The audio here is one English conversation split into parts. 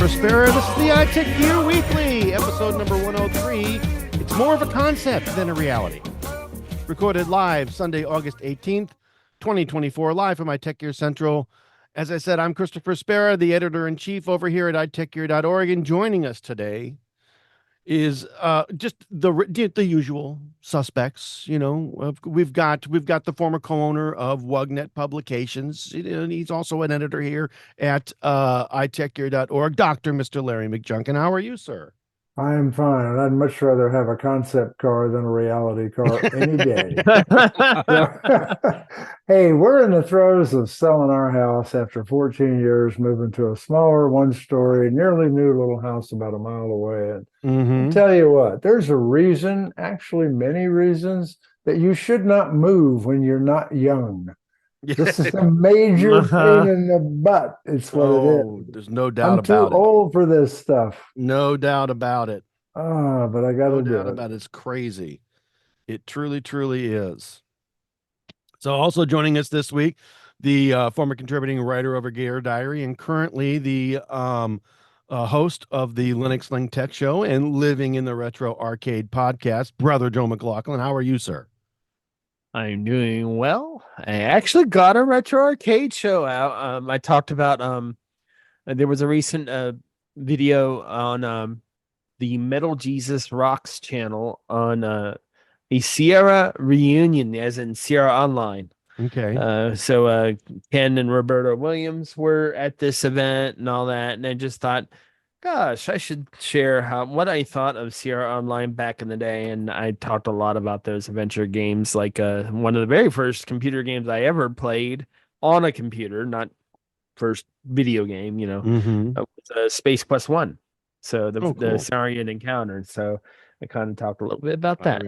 Christopher Spera. This is the iTechGear Weekly, episode number 103. It's more of a concept than a reality. Recorded live Sunday, August 18th, 2024, live from iTechGear Central. As I said, I'm Christopher Spera, the editor-in-chief over here at iTechGear.org, and joining us today is just the usual suspects. You know, we've got the former co-owner of WUGNET Publications, and he's also an editor here at iTechGear.org, Dr. Mr. Larry McJunkin. How are you, sir? I am fine, and I'd much rather have a concept car than a reality car any day. Hey, we're in the throes of selling our house after 14 years, moving to a smaller, one-story, nearly new little house about a mile away. And I'll tell you what, there's a reason, actually many reasons, that you should not move when you're not young. This is a major pain in the butt. It's what it is. There's no doubt about it. I'm too old for this stuff. No doubt about it. But I got to do it. No doubt about it. It's crazy. It truly, truly is. So also joining us this week, the former contributing writer over Gear Diary and currently the host of the Linux Sling Tech Show and Living in the Retro Arcade podcast, Brother Joe McLaughlin. How are you, sir? I'm doing well. I actually got a retro arcade show out. I talked about there was a recent video on the Metal Jesus Rocks channel on a Sierra reunion, as in Sierra Online. Okay. So Ken and Roberta Williams were at this event and all that, and I just thought, gosh, I should share what I thought of Sierra Online back in the day. And I talked a lot about those adventure games, like one of the very first computer games I ever played on a computer, not first video game, was Space Quest 1. So the Saurian encounter. So I kind of talked a little bit about that.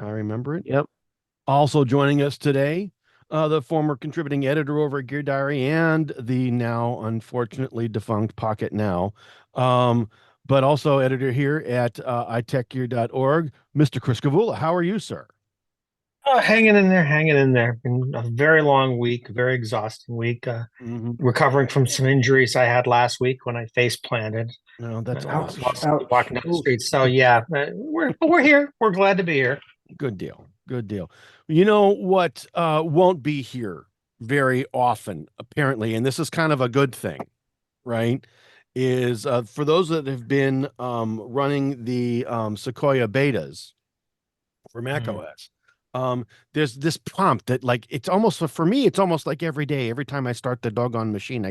I remember it. Yep. Also joining us today, the former contributing editor over at Gear Diary and the now unfortunately defunct Pocket Now, but also editor here at iTechGear.org, Mr. Chris Gavula. How are you, sir? Hanging in there. Been a very long week, very exhausting week. Recovering from some injuries I had last week when I face planted. No, that's awesome. Walking down the street. So yeah, we're here. We're glad to be here. Good deal. You know what won't be here very often, apparently, and this is kind of a good thing, right? Is for those that have been running the Sequoia betas for macOS, there's this prompt that, like, it's almost, for me, it's almost like every day, every time I start the doggone machine, I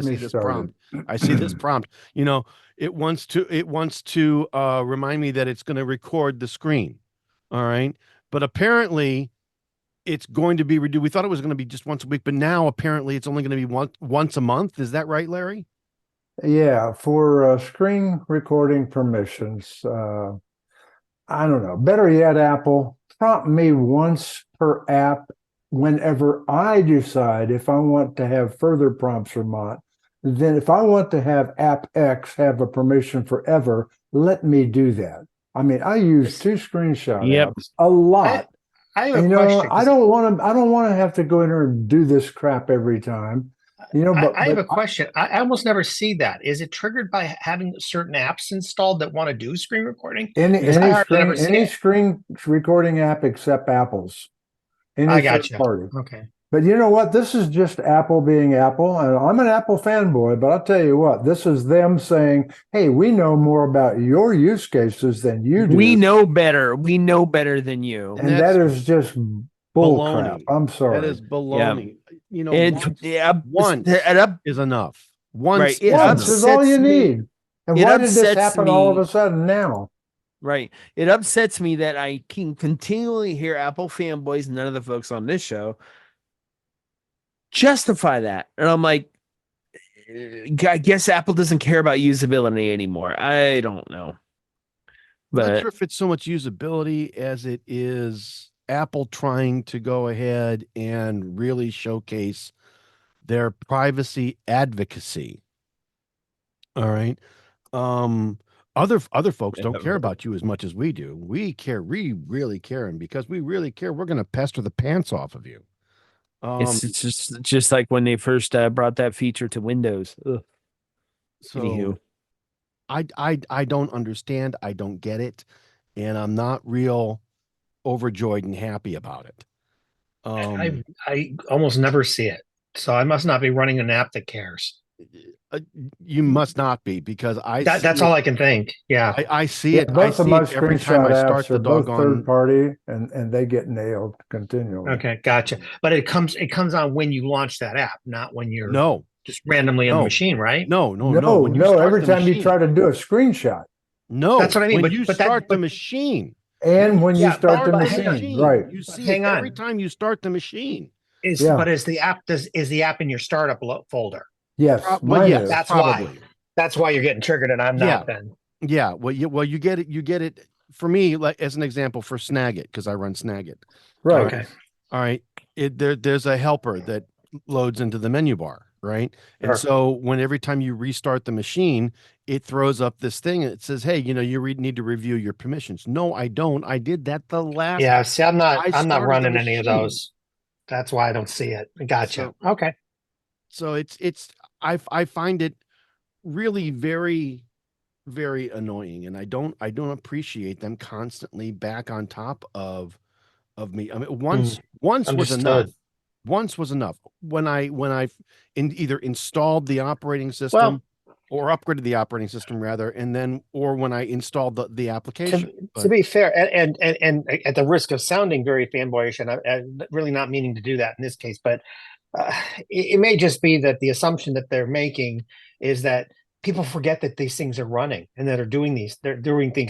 see this prompt. You know, it wants to remind me that it's going to record the screen. All right. But apparently it's going to be reduced. We thought it was going to be just once a week, but now apparently it's only going to be once a month. Is that right, Larry? Yeah, for screen recording permissions. I don't know. Better yet, Apple, prompt me once per app whenever I decide if I want to have further prompts or not. Then if I want to have app X have a permission forever, let me do that. I mean, I use 2 screenshot apps a lot. I have a question. I don't want to have to go in there and do this crap every time. But I have a question. I almost never see that. Is it triggered by having certain apps installed that want to do screen recording? Any screen recording app except Apple's. I got you. Party. Okay. But you know what? This is just Apple being Apple. And I'm an Apple fanboy, but I'll tell you what, this is them saying, hey, we know more about your use cases than you do. We know better. We know better than you. And that is just bull crap. I'm sorry. That is baloney. Yeah. Once is enough. Once is all you need. And why did this happen all of a sudden now? Right. It upsets me that I can continually hear Apple fanboys and none of the folks on this show justify that. And I'm like, I guess Apple doesn't care about usability anymore. I don't know. But I'm not sure if it's so much usability as it is Apple trying to go ahead and really showcase their privacy advocacy. All right. Other folks don't care about you as much as we do. We care. We really care. And because we really care, we're going to pester the pants off of you. It's just like when they first brought that feature to Windows. Ugh. So Anywho. I don't understand. I don't get it, and I'm not real overjoyed and happy about it. I almost never see it, so I must not be running an app that cares. You must not be, because I That's see all it. I can think. Yeah. I see Yeah, it. I both of see my it every time screenshot I apps start are the both third doggone. party, and they get nailed continually. Okay, gotcha. But it comes on when you launch that app, not when you're No, just randomly in the no, machine, right? no. When you No, start every the time you machine, try to do a screenshot That's no. what I mean. When But you but that start the but machine, and when you yeah, start the but hang on. machine, right? you But see it hang every on. time you start the machine. Yeah. Is the app in your startup folder? Yes, Well, mine yes, is. That's why. probably. That's why you're getting triggered, and I'm Yeah, not. Then yeah. You get it. You get it. For me, like as an example, for Snagit, because I run Snagit. Right. okay. All right. There's a helper that loads into the menu bar, right? And Sure. so when every time you restart the machine, it throws up this thing and it says, "Hey, you need to review your permissions." No, I don't. I did that the last Yeah. See, I I'm not started the running any of machine. those. That's why I don't see it. Gotcha. So Okay. so it's I find it really very, very annoying, and I don't appreciate them constantly back on top of me. I mean, Mm, once was enough. understood. Once was enough. When I either installed the operating Well, system or upgraded the operating system rather, and then or when I installed the application. to But be fair, and at the risk of sounding very fanboyish, and I'm really not meaning to do that in this case, but uh, it may just be that the assumption that they're making is that people forget that these things are running and that they're doing these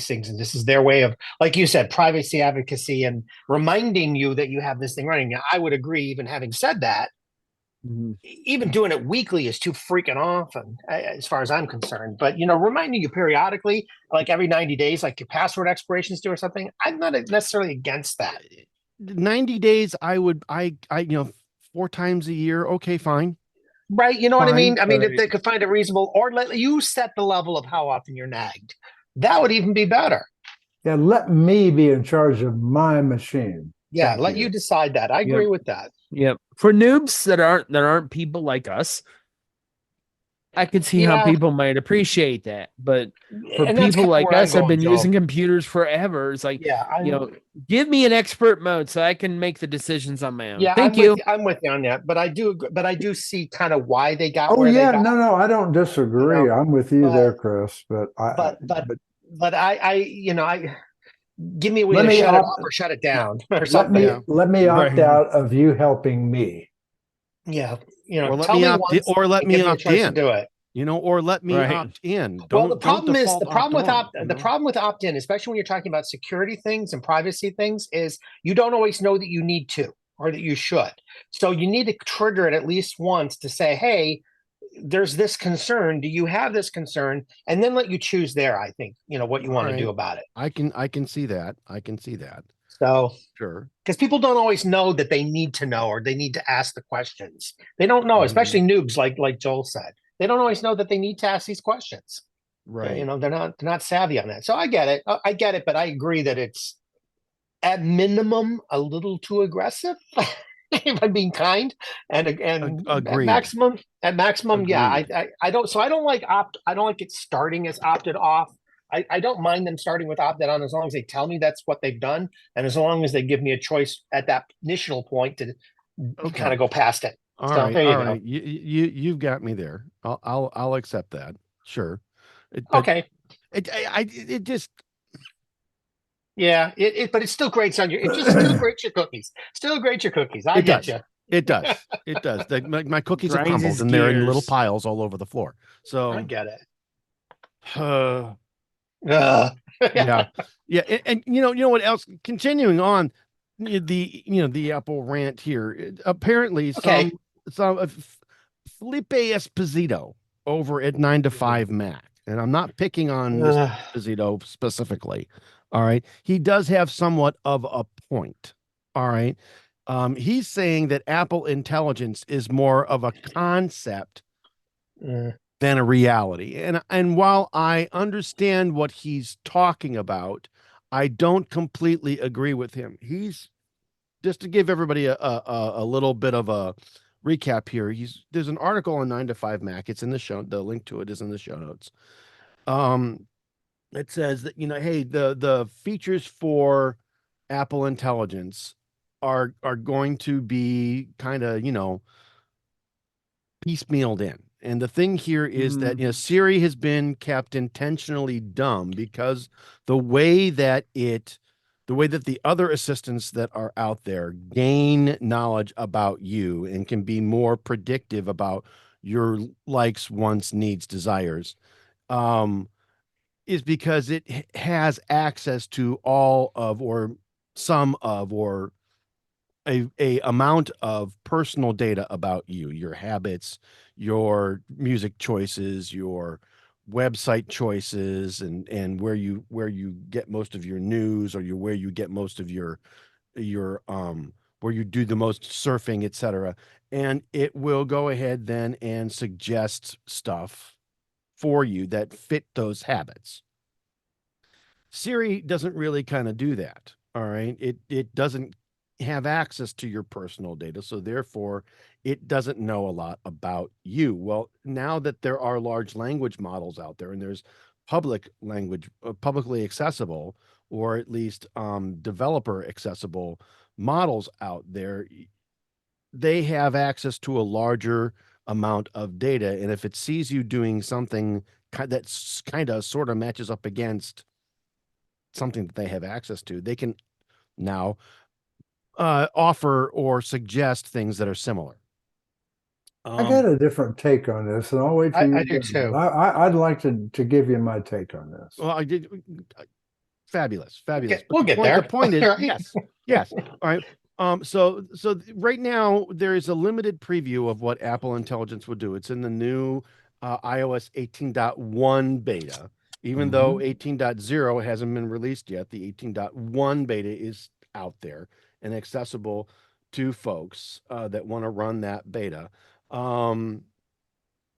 things, and this is their way of, like you said, privacy advocacy and reminding you that you have this thing running. Now, I would agree. Even having said that, Mhm. even doing it weekly is too freaking often, as far as I'm concerned. But reminding you periodically, like every 90 days, like your password expirations do or something, I'm not necessarily against that. 90 days, I 4 times a year. Okay, fine. Right? You know what I Fine. mean? I mean, if Right. they could find a reasonable, or let you set the level of how often you're nagged, that would even be better. Yeah, let me be in charge of my machine. Yeah, Thank let you you. decide that. I Yep. agree with that. Yep. For noobs that aren't people like us, I could see how Yeah, people might appreciate that. But for and that's people kind of like where I'm us that have going, been Joe. using computers forever, it's like, Yeah, give me an expert mode so I can make the decisions on my own. yeah, Thank you. I'm with you on that. But I do see kind of why they got Oh where they yeah, got. no, I don't You disagree. know, I'm with you but there, Chris. But but but but I give me a way let to me shut it opt off or shut it down or let me something. Yeah. let me opt Right. out of you helping me. Yeah, Or let tell me me opt in, once or let and me give me a opt choice to in. do it. Or let me Right. opt in. Well, the Don't problem is default opt on. the problem with opt-in, especially when you're talking about security things and privacy things, is you don't always know that you need to or that you should. So you need to trigger it at least once to say, "Hey, there's this concern. Do you have this concern?" And then let you choose there. I think what you All want to do right. about it. I can see that. I can see that. So Sure. because people don't always know that they need to know or they need to ask the questions. They don't know, Mhm. especially noobs, like Joel said. They don't always know that they need to ask these questions. Right. They're not savvy on that. So I get it. I get it, but I agree that it's at minimum a little too aggressive. If I'm being kind, and Agreed. at maximum, yeah. Agreed. I don't. So I don't like I don't like it starting as opted off. I don't mind them starting with opted on as long as they tell me that's what they've done, and as long as they give me a choice at that initial point to kind Okay. of go past it. All So right. there you All go. right. You've got me there. I'll accept that. Sure. But Okay. it just Yeah. But it still grates on your. It just still grates your cookies. Still grates your cookies. I it get does. you. It does. It does. My cookies have Grinds crumbled his and they're in little gears. piles all over the floor. I So get it. uh, Ugh. yeah. Yeah. And you know what else? Continuing on the Apple rant here. Apparently Okay. some Felipe Esposito over at 9 to 5 Mac. And I'm not picking on Mr. Ugh. Esposito specifically. All right. He does have somewhat of a point. All right. He's saying that Apple Intelligence is more of a concept Mm. than a reality. And while I understand what he's talking about, I don't completely agree with him. He's just to give everybody a little bit of recap here. There's an article on 9 to 5 Mac. It's in the show. The link to it is in the show notes. It says that, hey, the features for Apple Intelligence are going to be kind of, piecemealed in. And the thing here is that, Siri has been kept intentionally dumb because the way that the other assistants that are out there gain knowledge about you and can be more predictive about your likes, wants, needs, desires, is because it has access to all of, or some of, or a amount of personal data about you, your habits, your music choices, your website choices, and where you get most of your news, or where you get most of your where you do the most surfing, etc. And it will go ahead then and suggest stuff for you that fit those habits. Siri doesn't really kind of do that. All right. It doesn't have access to your personal data, so therefore it doesn't know a lot about you. Well, now that there are large language models out there, and there's publicly accessible, or at least developer accessible models out there, they have access to a larger amount of data. And if it sees you doing something that's kind of sort of matches up against something that they have access to, they can now offer or suggest things that are similar. I got a different take on this, and I'll wait for you. I do too. I'd like to give you my take on this. Well, I did. Fabulous. We'll get there. The point is, Right. yes. All right. So right now there is a limited preview of what Apple Intelligence will do. It's in the new iOS 18.1 beta, even though 18.0 hasn't been released yet. The 18.1 beta is out there and accessible to folks that want to run that beta. And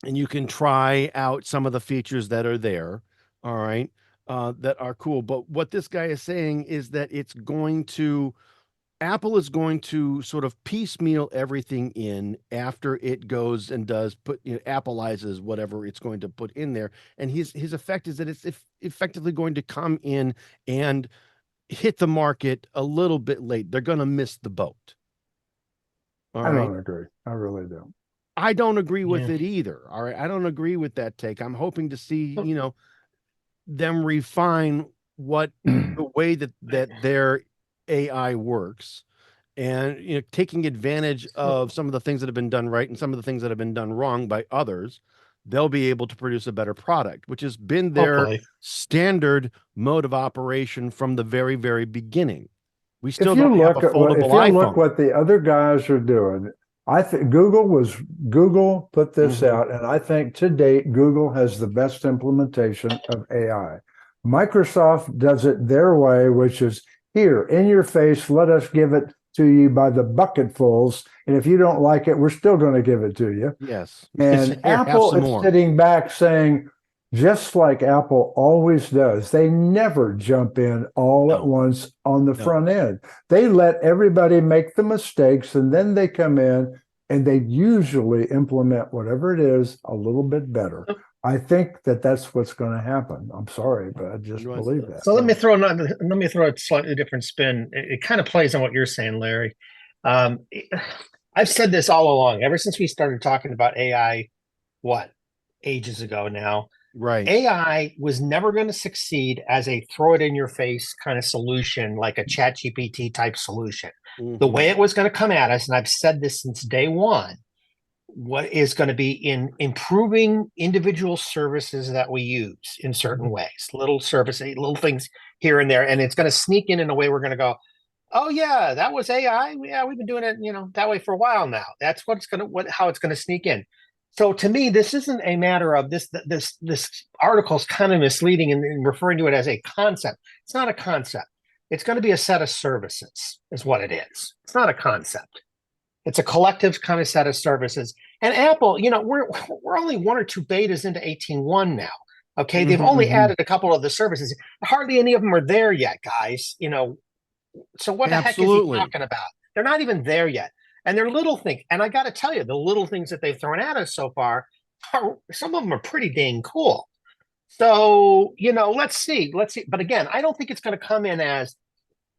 you can try out some of the features that are there. All right. That are cool. But what this guy is saying is that Apple is going to sort of piecemeal everything in after it goes and does Appleizes whatever it's going to put in there. And his effect is that it's effectively going to come in and hit the market a little bit late. They're going to miss the boat. All I right. don't agree. I really don't. I don't agree with it either. All right. I don't agree with that take. I'm hoping to see, them refine the way that their AI works, and taking advantage of some of the things that have been done right and some of the things that have been done wrong by others. They'll be able to produce a better product, which has been their standard mode of operation from the very, very beginning. We still don't have a foldable iPhone. Look what the other guys are doing. I think Google put this out, and I think to date Google has the best implementation of AI. Microsoft does it their way, which is here in your face. Let us give it to you by the bucketfuls, and if you don't like it, we're still going to give it to you. Yes, and Apple is sitting back saying, just like Apple always does, they never jump in all at once on the front end. They let everybody make the mistakes, and then they come in and they usually implement whatever it is a little bit better. I think that's what's going to happen. I'm sorry, but I just believe that. So let me throw a slightly different spin. It kind of plays on what you're saying, Larry. I've said this all along, ever since we started talking about AI, ages ago now. Right. AI was never going to succeed as a throw it in your face kind of solution, like a ChatGPT type solution. The way it was going to come at us, and I've said this since day one, what is going to be in improving individual services that we use in certain ways, little things here and there. And it's going to sneak in a way we're going to go, oh yeah, that was AI. Yeah, we've been doing it, that way for a while now. That's how it's going to sneak in. So to me, this isn't a matter of this article is kind of misleading in referring to it as a concept. It's not a concept. It's going to be a set of services is what it is. It's not a concept. It's a collective kind of set of services. And Apple, we're only one or two betas into 18.1 now. Okay. They've only added a couple of the services. Hardly any of them are there yet, guys. So what the heck is he talking about? They're not even there yet. And they're little things. And I got to tell you, the little things that they've thrown at us so far, some of them are pretty dang cool. So, let's see. But again, I don't think it's going to come in as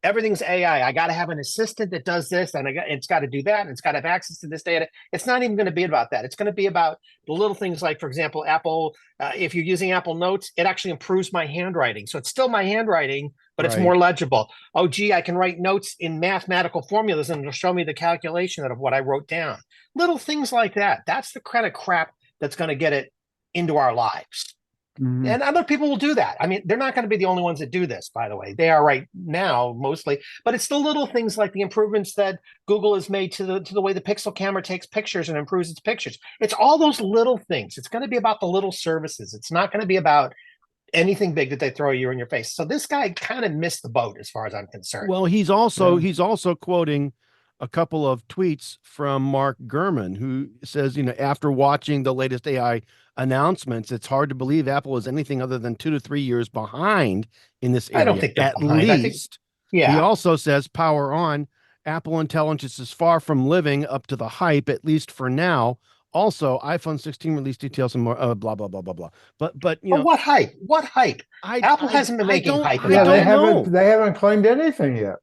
everything's AI. I got to have an assistant that does this, and it's got to do that, and it's got to have access to this data. It's not even going to be about that. It's going to be about the little things like, for example, Apple. If you're using Apple Notes, it actually improves my handwriting. So it's still my handwriting, but it's more legible. Oh, gee, I can write notes in mathematical formulas, and it'll show me the calculation of what I wrote down. Little things like that. That's the kind of crap that's going to get it into our lives. Mhm. And other people will do that. I mean, they're not going to be the only ones that do this, by the way. They are right now, mostly. But it's the little things like the improvements that Google has made to the way the Pixel camera takes pictures and improves its pictures. It's all those little things. It's going to be about the little services. It's not going to be about anything big that they throw you in your face. So this guy kind of missed the boat as far as I'm concerned. Well, he's also quoting a couple of tweets from Mark Gurman, who says, after watching the latest AI announcements, it's hard to believe Apple is anything other than 2 to 3 years behind in this area. I don't think they're at behind. least. Yeah. He also says, power on. Apple intelligence is far from living up to the hype, at least for now. Also, iPhone 16 release details and more, blah, blah, blah, blah, blah. But what hype? What hype? Apple hasn't been making hype. Yeah, they know. haven't claimed anything yet.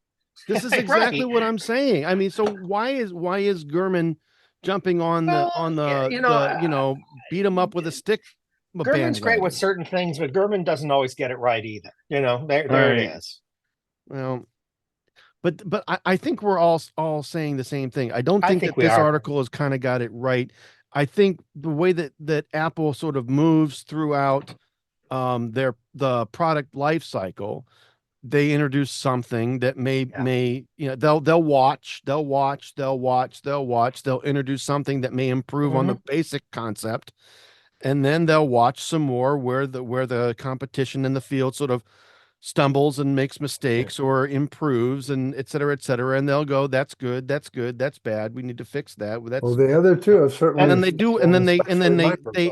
This is exactly what I'm saying. I mean, so why is Gurman jumping on the beat him up with a stick? Gurman's great with certain things, but Gurman doesn't always get it right either. There it is. Well, but I think we're all saying the same thing. I don't think that this article has kind of got it right. I think the way that Apple sort of moves throughout the product life cycle, they introduce something that may they'll watch, they'll introduce something that may improve on the basic concept, and then they'll watch some more where the competition in the field sort of stumbles and makes mistakes or improves, and et cetera, and they'll go, that's good, that's bad, we need to fix that. Well, the other two have certainly, and then they do, and then they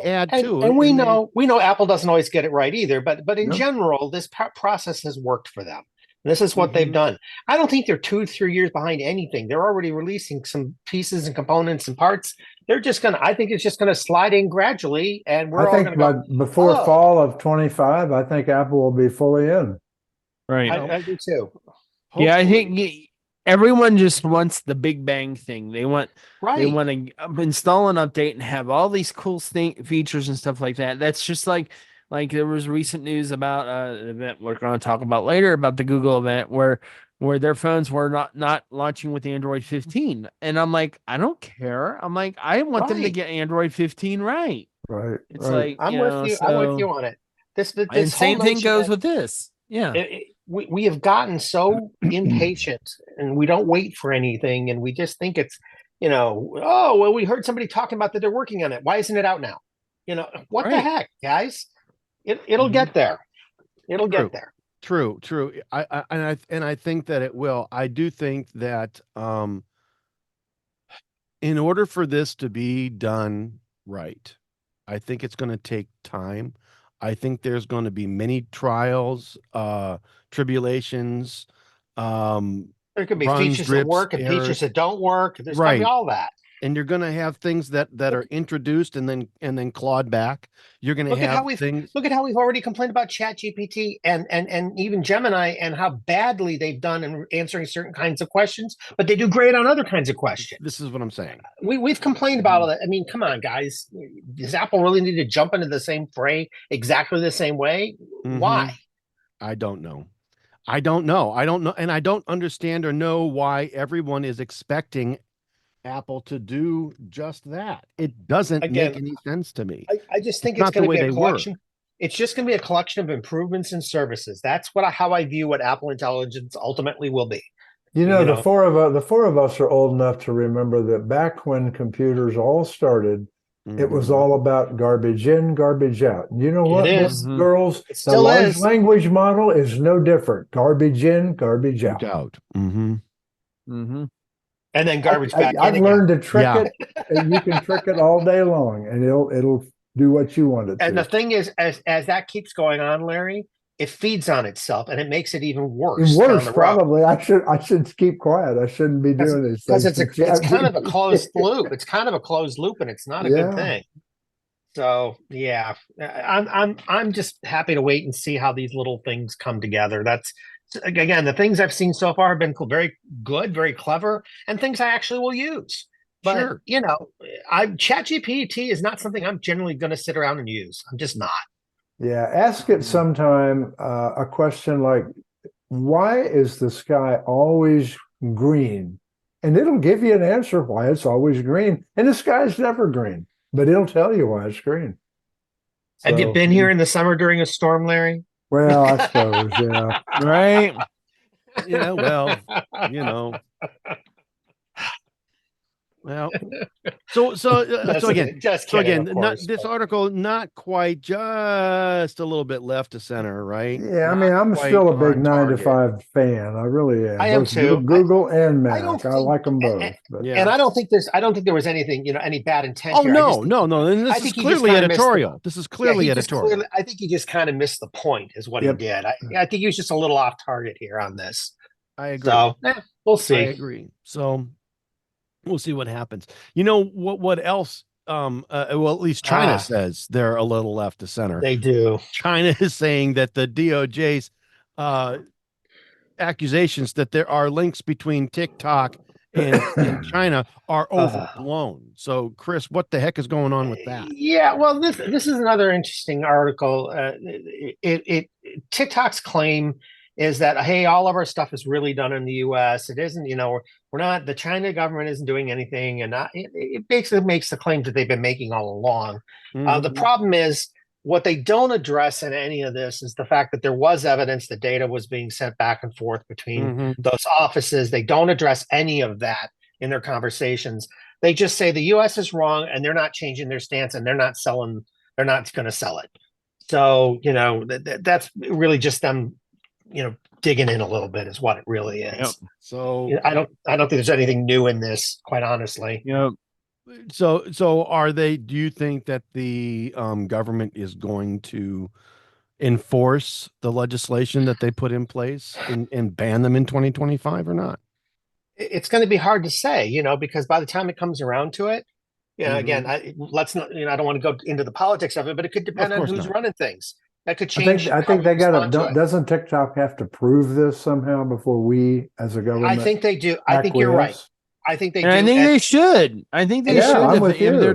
add to it. And we know Apple doesn't always get it right either, but in general, this process has worked for them. This is what they've done. I don't think they're 2 to 3 years behind anything. They're already releasing some pieces and components and parts. I think it's just gonna slide in gradually, and we're all gonna before fall of 25, I think Apple will be fully in. Right. I do too. Hopefully. Yeah, I think everyone just wants the Big Bang thing. They want to install an update and have all these cool features and stuff like that. That's just like there was recent news about an event we're going to talk about later, about the Google event where their phones were not launching with Android 15. And I'm like, I don't care. I'm like, I want them to get Android 15 right. Right. It's like, I'm with you. I'm with you on it. This and same thing goes with this. Yeah. We have gotten so impatient, and we don't wait for anything, and we just think it's, we heard somebody talking about that they're working on it. Why isn't it out now? What the heck, guys? It'll get there. It'll get there. True. I think that it will. I do think that in order for this to be done right, I think it's going to take time. I think there's going to be many trials, tribulations. There could be features that work and features that don't work. There's going to be all that. And you're going to have things that are introduced and then clawed back. You're going to have things. Look at how we've already complained about ChatGPT and even Gemini, and how badly they've done in answering certain kinds of questions, but they do great on other kinds of questions. This is what I'm saying. We've complained about all that. I mean, come on, guys. Does Apple really need to jump into the same fray exactly the same way? Why? I don't know. And I don't understand or know why everyone is expecting Apple to do just that. It doesn't make any sense to me. I just think it's going to be a collection. It's just going to be a collection of improvements and services. That's how I view what Apple Intelligence ultimately will be. The four of us are old enough to remember that back when computers all started, it was all about garbage in, garbage out. And you know what, girls? The large language model is no different. Garbage in, garbage out. And then garbage back. I've learned to trick it, and you can trick it all day long, and it'll do what you want it to. And the thing is, as that keeps going on, Larry, it feeds on itself and it makes it even It's worse down worse, the road. probably. I should keep quiet. I shouldn't be doing these Because things. it's kind of a closed loop. It's kind of a closed loop, and it's not a good Yeah. thing. So yeah, I'm just happy to wait and see how these little things come together. That's again, the things I've seen so far have been very good, very clever, and things I actually will use. But Sure. you know, ChatGPT is not something I'm generally going to sit around and use. I'm just not. Yeah. Ask it sometime a question like, why is the sky always green? And it'll give you an answer why it's always green. And the sky's never green, but it'll tell you why it's green. Have you So, been here in the summer during a storm, Larry? well, I suppose, yeah. Right. Yeah, well, you know. Well, so again, just kidding, of not course, this but- article, not quite, just a little bit left to center, right? Yeah, I Not mean, I'm quite still a big on 9 to target. 5 fan. I really am. I am Both too. Google and I don't Mac. I think- like them both. But Yeah. And I don't think there was anything, any bad intent Oh here. I just no, think no. And I this is think he just clearly kinda missed the- editorial. This is clearly editorial. I think he just kind of missed the point, is what Yep. he did. I think he was just a little off target here on this. I agree. So we'll I see. agree. So we'll see what happens. You know what else? Well, at least China Ah. says they're a little left to center. They do. China is saying that the DOJ's accusations that there are links between TikTok and China are overblown. So, Chris, what the heck is going on with that? Yeah, well, this is another interesting article. TikTok's claim is that, hey, all of our stuff is really done in the U.S. It isn't, we're not, the China government isn't doing anything, and it basically makes the claims that they've been making all along. The problem is, what they don't address in any of this is the fact that there was evidence that data was being sent back and forth between those offices. They don't address any of that in their conversations. They just say the U.S. is wrong and they're not changing their stance and they're not going to sell it. So, that's really just them, digging in a little bit is what it really is. Yep. So I don't think there's anything new in this, quite honestly. Yep. So do you think that the government is going to enforce the legislation that they put in place and ban them in 2025 or not? It's going to be hard to say, because by the time it comes around to it, again, let's not, I don't want to go into the politics of it, but it could depend on who's running things. That could change. I think they got to. Doesn't TikTok have to prove this somehow before we, as a government? I think they do. I think you're right. I think they do. I think they should. I think they should. I'm with you. If they're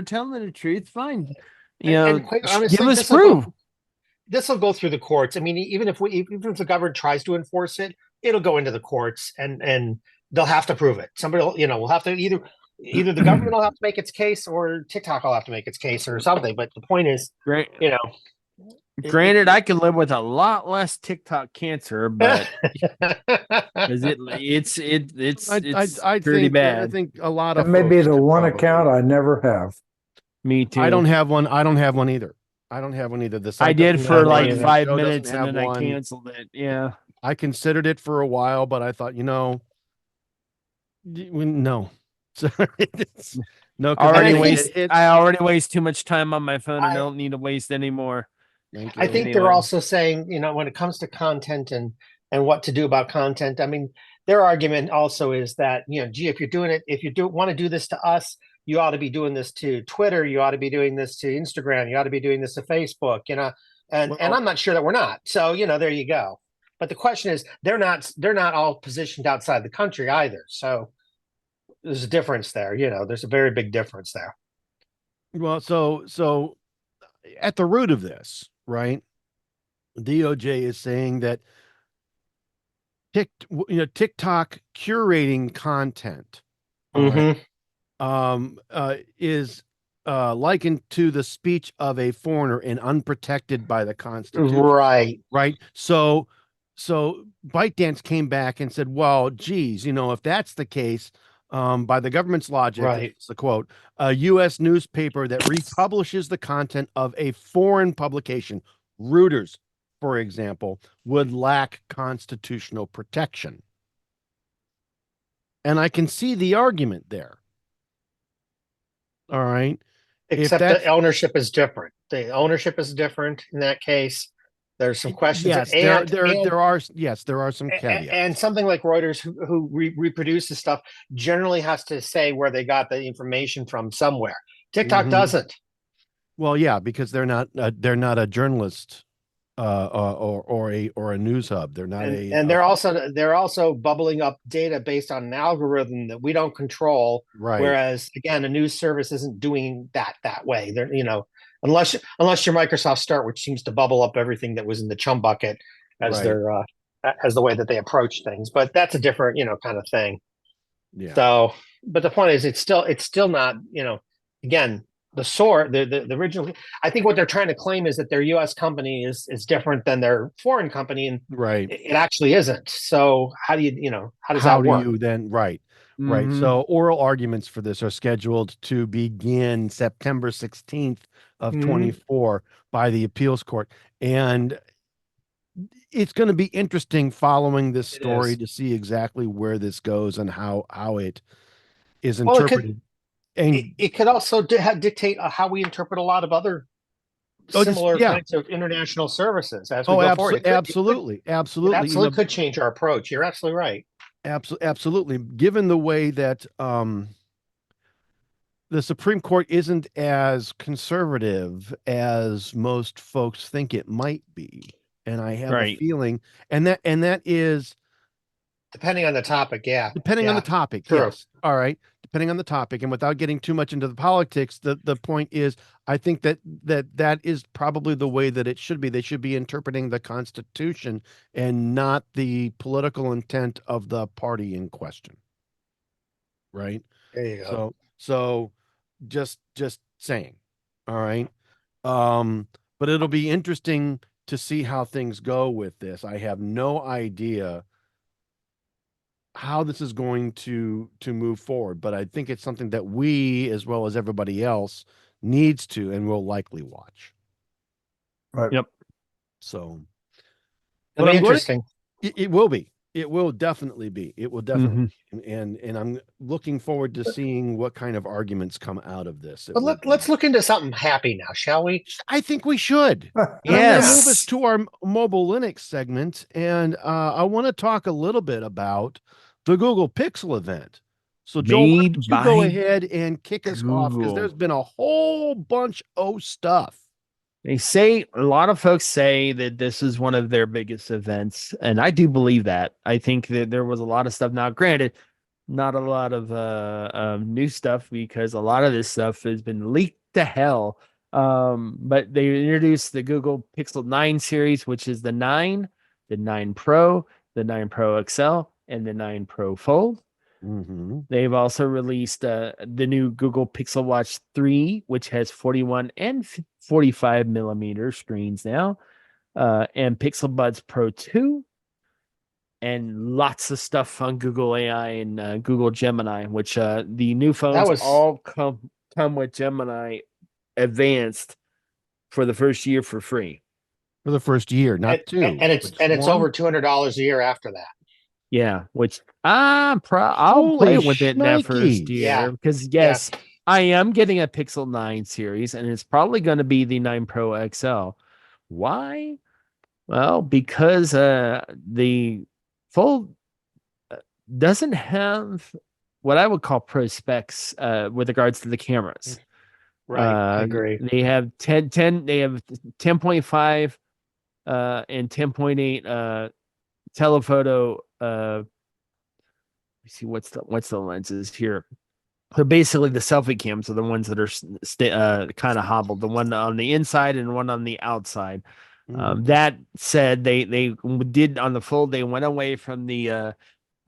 telling the truth, fine. And quite honestly, give us proof. This will go through the courts. I mean, even if the government tries to enforce it, it'll go into the courts, and they'll have to prove it. Somebody, will have to either the government will have to make its case, or TikTok will have to make its case, or something. But the point is, great. Granted, I can live with a lot less TikTok cancer, but it's pretty bad. I think a lot of that may be the one probably. account I never have. Me too. I don't have one. I don't have one either. The I did for like one, 5 the show minutes doesn't and then have I one. canceled it. Yeah. I considered it for a while, but I thought, no. So no, I already waste too much time on my phone and I don't need to waste any more. I think they're also saying, when it comes to content and what to do about content, I mean, their argument also is that, gee, if you want to do this to us, you ought to be doing this to Twitter, you ought to be doing this to Instagram, you ought to be doing this to Facebook, and I'm not sure that we're not. So, there you go. But the question is, they're not all positioned outside the country either. So there's a difference there. There's a very big difference there. Well, so at the root of this, right? DOJ is saying that TikTok curating content is likened to the speech of a foreigner and unprotected by the Constitution. Right. So ByteDance came back and said, well, geez, if that's the case, by the government's logic, it's the quote, a U.S. newspaper that republishes the content of a foreign publication, Reuters, for example, would lack constitutional protection. And I can see the argument there. All right. Except the ownership is different. The ownership is different in that case. There's some questions, Yes, and there are some caveats. and something like Reuters, who reproduces stuff, generally has to say where they got the information from somewhere. TikTok Mhm. doesn't. Well, yeah, because they're not a journalist or a news hub. They're not And they're also bubbling up data based on an algorithm that we don't control. right. Whereas again, a news service isn't doing that way. They're, unless you're Microsoft Start, which seems to bubble up everything that was in the chum bucket as Right. their as the way that they approach things. But that's a different kind of thing. Yeah. So, but the point is, it's still not, again, the original. I think what they're trying to claim is that their U.S. company is different than their foreign company, and Right. it actually isn't. So how do how does How that do work? you then right. Right. Mhm. So oral arguments for this are scheduled to begin September 16th of Mhm. 24 by the appeals court. And it's going to be interesting following this It story is. to see exactly where this goes and how it is Well, interpreted. And it could also dictate how we interpret a lot of other similar kinds of international services as we go forward. Absolutely. It Absolutely. absolutely could change our approach. You're absolutely right. Absolutely. Given the way that the Supreme Court isn't as conservative as most folks think it might be, and I have a Right. feeling, and that is Depending on the topic, yeah. depending on the topic. True. Yes. All right. Depending on the topic, and without getting too much into the politics, the point is, I think that is probably the way that it should be. They should be interpreting the Constitution and not the political intent of the party in question. Right. There you go. So just saying. All right. But it'll be interesting to see how things go with this. I have no idea how this is going to move forward, but I think it's something that we, as well as everybody else, needs to and will likely watch. Right. Yep. So It'll be interesting. It will be. It will definitely be. It will definitely Mhm. be. And I'm looking forward to seeing what kind of arguments come out of this. But let's look into something happy now, shall we? I think we should. And I'm going to move us to our mobile Linux segment, and I want to talk a little bit about the Google Pixel event. So, Joel, why don't you go ahead and kick us off, because there's been a whole bunch of stuff. A lot of folks say that this is one of their biggest events, and I do believe that. I think that there was a lot of stuff. Now, granted, not a lot of new stuff, because a lot of this stuff has been leaked to hell. But they introduced the Google Pixel 9 series, which is the 9 Pro, the 9 Pro XL, and the 9 Pro Fold. Mm-hmm. They've also released the new Google Pixel Watch 3, which has 41 and 45 millimeter screens now, and Pixel Buds Pro 2, and lots of stuff on Google AI and Google Gemini, which the new phones all come with Gemini Advanced for the first year for free. For the first year, not two. And it's over $200 a year after that. Yeah, which I'll play with it in that first year, because yes, I am getting a Pixel 9 series, and it's probably going to be the 9 Pro XL. Why? Well, because the Fold doesn't have what I would call pro specs with regards to the cameras. Right, I agree. They have 10, they have 10.5 and 10.8 telephoto. Let me see what's the lenses here. So basically, the selfie cams are the ones that are kind of hobbled. The one on the inside and one on the outside. That said, they did on the Fold. They went away from the.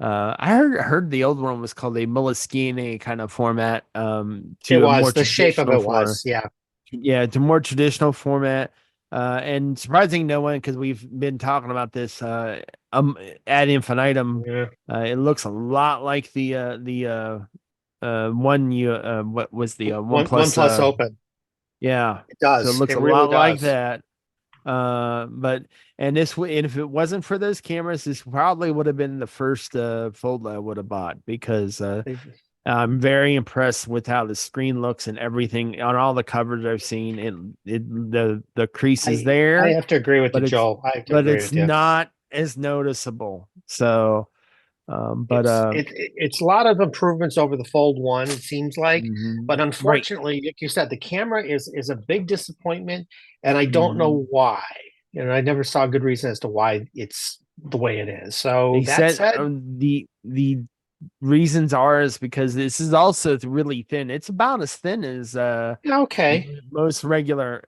I heard the old one was called a Moleskine kind of format. It was the shape of it was, yeah, to more traditional format. And surprising no one, because we've been talking about this ad infinitum. It looks a lot like the one what was the OnePlus Open. Yeah, it does. So it looks really lot does. like that. But if it wasn't for those cameras, this probably would have been the first Fold I would have bought, because I'm very impressed with how the screen looks and everything on all the covers I've seen. The crease is there, I have to agree with you, but it's Joel. I have to agree it's with you. not as noticeable. So, It's a lot of improvements over the Fold 1, it seems like, but right. unfortunately, like you said, the camera is a big disappointment, and I don't Mhm. know why. You know, I never saw a good reason as to why it's the way it is. So They that said said, the reasons are is because this is also really thin. It's about as thin as yeah, okay, most regular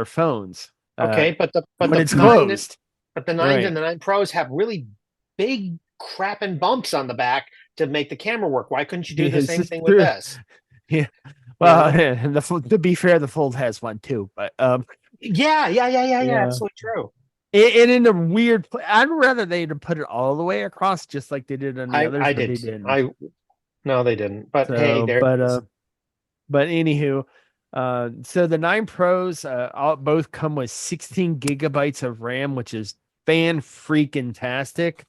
phones. okay, but When the it's nine, closed, but the nines right? and the 9 Pros have really big crapping bumps on the back to make the camera work. Why couldn't you do the Yes, same it's thing with true. this? Yeah. You Well, know? to be fair, the Fold has one too, but Yeah. yeah. Absolutely true. And in a weird, I'd rather they'd have put it all the way across, just like they did on the others, I but they did. didn't. No, they didn't. But hey, So, there it is. but anywho, so the 9 Pros, both come with 16 gigabytes of RAM, which is fan freaking tastic.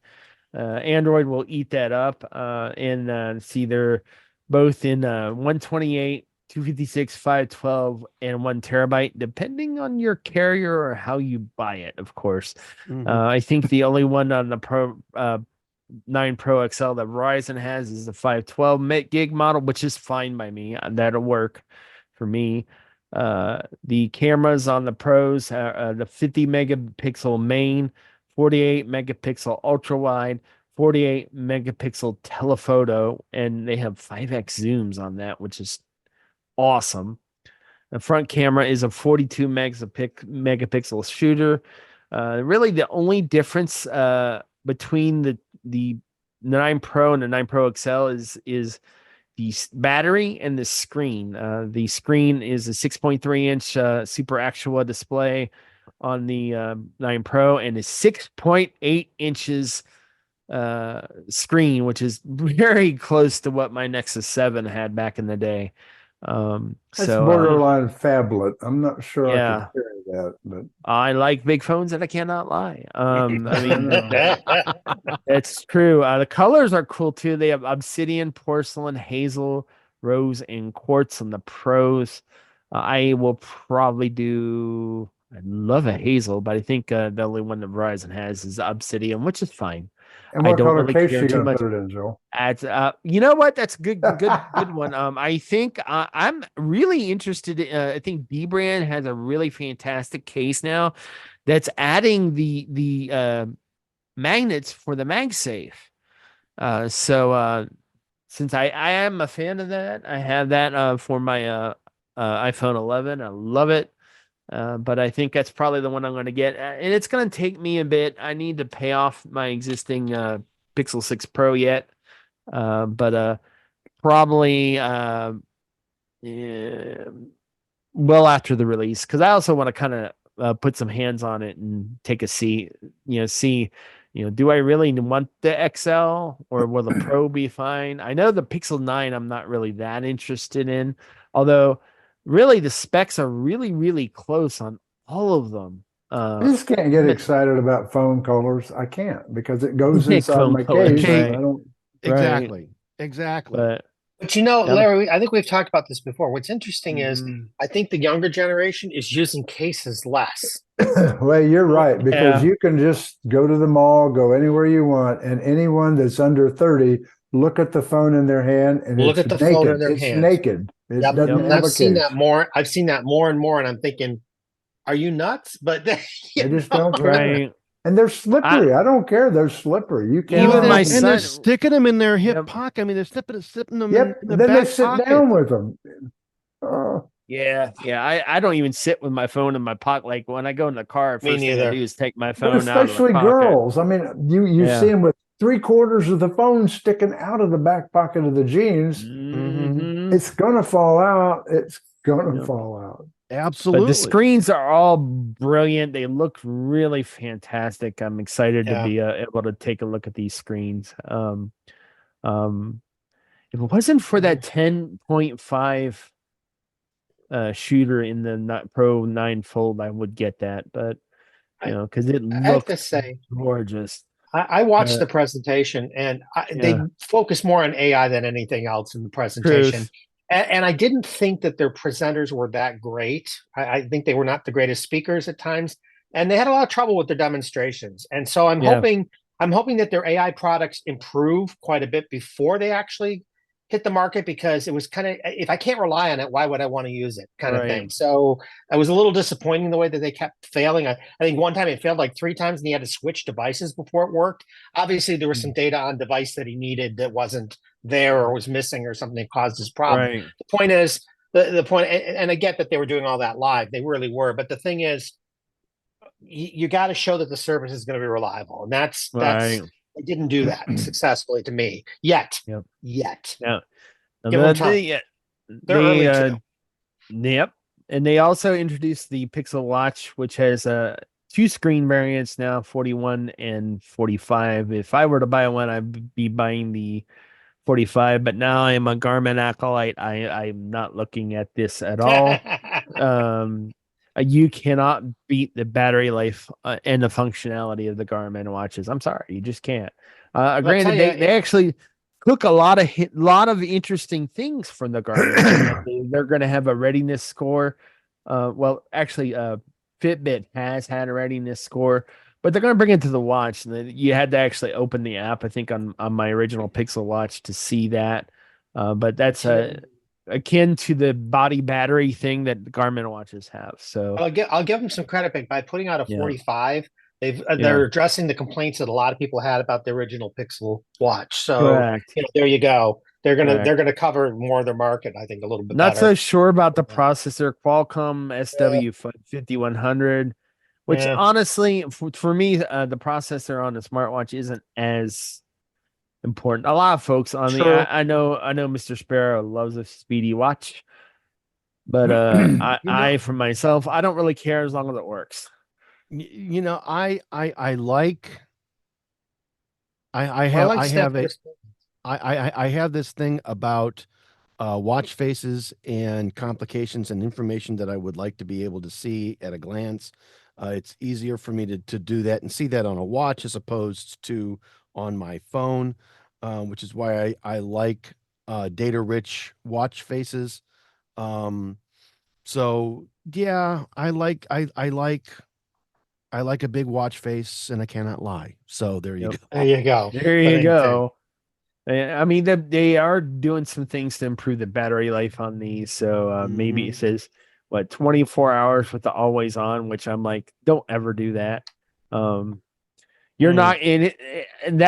Android will eat that up. And see, they're both in 128, 256, 512, and 1 TB, depending on your carrier or how you buy it, of course. I think the only one on the 9 Pro XL that Verizon has is the 512 gig model, which is fine by me. That'll work for me. The cameras on the Pros, the 50 megapixel main, 48 megapixel ultra wide, 48 megapixel telephoto, and they have 5x zooms on that, which is awesome. The front camera is a 42 megapixel shooter. Really, the only difference between the 9 Pro and the 9 Pro XL is the battery and the screen. The screen is a 6.3-inch Super Actual display on the 9 Pro and is 6.8 inches screen, which is very close to what my Nexus 7 had back in the day. That's So borderline phablet. I'm not sure I could yeah, carry that, but I like big phones and I cannot lie. I mean, know. it's true. The colors are cool too. They have obsidian, porcelain, hazel, rose, and quartz on the Pros. I will probably do. I love a hazel, but I think the only one that Verizon has is obsidian, which is fine. And I what don't color really case care you too gonna much. put it in, Joe? You know what? That's good one. I think I'm really interested. I think B brand has a really fantastic case now that's adding the magnets for the MagSafe. So since I am a fan of that, I have that for my iPhone 11. I love it. But I think that's probably the one I'm going to get, and it's going to take me a bit. I need to pay off my existing Pixel 6 Pro yet. But probably yeah, well after the release, because I also want to kind of put some hands on it and take a see, do I really want the XL or will the Pro be fine? I know the Pixel 9 I'm not really that interested in, although really the specs are really, really close on all of them. I just can't get Even excited about phone colors. I can't because it goes inside phone my colors, case and Okay, I right? don't. Right. exactly. But But you know, um, Larry, I think we've talked about this before. What's interesting is mhm. I think the younger generation is using cases less. Well, you're right because Yeah. you can just go to the mall, go anywhere you want, and anyone that's under 30 look at the phone in their hand and Look it's at the phone in naked. their It's hands. naked. It Yep. doesn't Yep. And have I've a seen case. that more. I've seen that more and more. And I'm thinking, are you nuts? But They you just don't care. Right. And they're I slippery. I don't care. They're slippery. You even Well, my cannot. and they're son. sticking them in their hip Yep. pocket. I mean, they're slipping them Yep. in the Then they back sit pocket. down with them. Uh, Yeah. I don't even sit with my phone in my pocket. Like when I go in the car, me first thing I do neither. is take my but phone out of the especially pocket. girls. I mean, you see Yeah. them with 3/4 of the phone sticking out of the back pocket of the jeans. Mm-hmm. It's gonna fall out. It's gonna Yep. fall out. But the Absolutely. screens are all brilliant. They look really fantastic. I'm excited to Yeah. be able to take a look at these screens. Um, if it wasn't for that 10.5 shooter in the Pro 9 Fold, I would get that. But I, because it I have to looks say, gorgeous. I watched the presentation, and they focus more on AI than anything else in the presentation. Truth. And I didn't think that their presenters were that great. I think they were not the greatest speakers at times, and they had a lot of trouble with their demonstrations. And so I'm hoping that their AI products improve quite a bit before they actually hit the market, because it was kind of, if I can't rely on it, why would I want to use it, kind of thing. So I was a little disappointing the way that they kept failing. I think one time it failed like 3 times, and he had to switch devices before it worked. Obviously, there was some data on device that he needed that wasn't there or was missing or something that caused his problem. Right. The point is, the point, and I get that they were doing all that live. They really were. But the thing is, you got to show that the service is going to be reliable. And that's they didn't do that successfully to me yet. Yet. Yeah. Give them time. They're early too. Yep. And they also introduced the Pixel Watch, which has 2 screen variants now, 41 and 45. If I were to buy one, I'd be buying the 45, but now I am a Garmin acolyte. I'm not looking at this at all. You cannot beat the battery life and the functionality of the Garmin watches. I'm sorry, you just can't. Granted, they actually took a lot of interesting things from the Garmin. They're going to have a readiness score. Well, actually, Fitbit has had a readiness score, but they're going to bring it to the watch. And you had to actually open the app, I think, on my original Pixel Watch to see that. But that's akin to the body battery thing that the Garmin watches have. So I'll give them some credit by putting out a 45. They're addressing the complaints that a lot of people had about the original Pixel Watch. So there you go. They're gonna cover more of their market, I think, a little bit. Not so sure about the processor, Qualcomm SW5100, which honestly, for me, the processor on the smartwatch isn't as important. A lot of folks on I know Mr. Spera loves a speedy watch, but I for myself, I don't really care as long as it works. I have this thing about watch faces and complications and information that I would like to be able to see at a glance. It's easier for me to do that and see that on a watch as opposed to on my phone, which is why I like data-rich watch faces. So yeah, I like a big watch face, and I cannot lie. So there you go. There you go. There you go. I mean, they are doing some things to improve the battery life on these. So maybe it says 24 hours with the always on, which I'm like, don't ever do that. You're not in it, and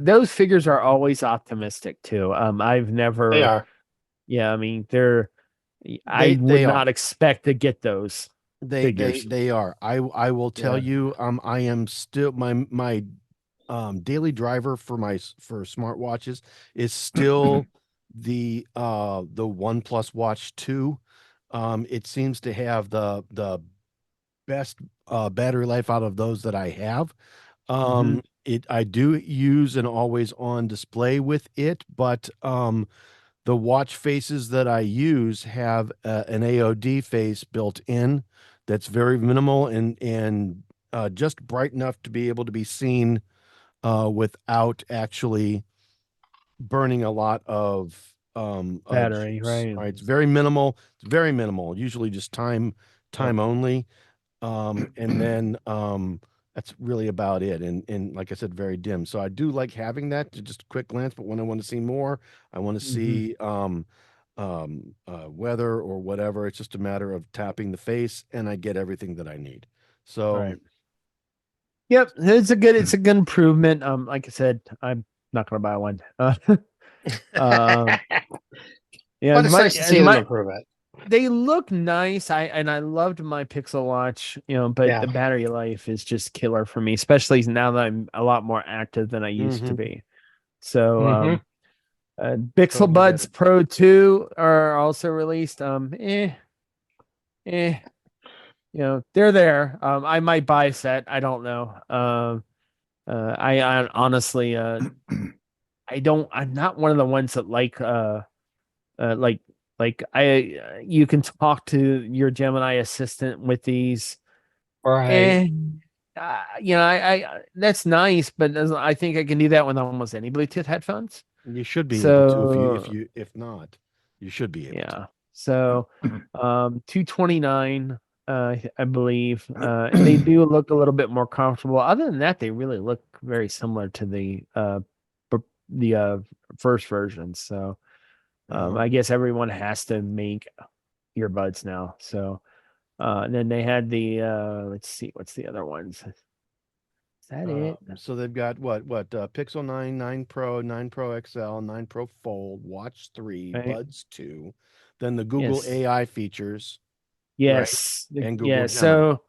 those figures are always optimistic too. I've never. They are. Yeah, I mean, I would not expect to get those. They are. I will tell you. I am still my daily driver for smartwatches is still the OnePlus Watch 2. It seems to have the best battery life out of those that I have. I do use an always on display with it, but the watch faces that I use have an AOD face built in that's very minimal and just bright enough to be able to be seen without actually burning a lot of battery. Right. It's very minimal. It's very minimal. Usually just time only. And then that's really about it. And like I said, very dim. So I do like having that to just a quick glance, but when I want to see more, I want to see weather or whatever. It's just a matter of tapping the face and I get everything that I need. So yep, it's a good improvement. Like I said, I'm not gonna buy one. Yeah, but it's nice to see them improve it. They look nice. I loved my Pixel Watch, but the battery life is just killer for me, especially now that I'm a lot more active than I used to be. So Pixel Buds Pro 2 are also released. They're there. I might buy a set. I don't know. I honestly I'm not one of the ones that you can talk to your Gemini assistant with these. Right. you know, that's nice, but I think I can do that with almost any Bluetooth headphones. You should be able to if not, you should be able to. Yeah. So 229 I believe. And they do look a little bit more comfortable. Other than that, they really look very similar to the first version. So I guess everyone has to make earbuds now. So and then they had the let's see, what's the other ones? Is that it? So they've got what Pixel 9, 9 Pro, 9 Pro XL, 9 Pro Fold, Watch 3, Right. Buds 2, then the Google Yes. AI features. Yes. And Google yeah. Gemini. So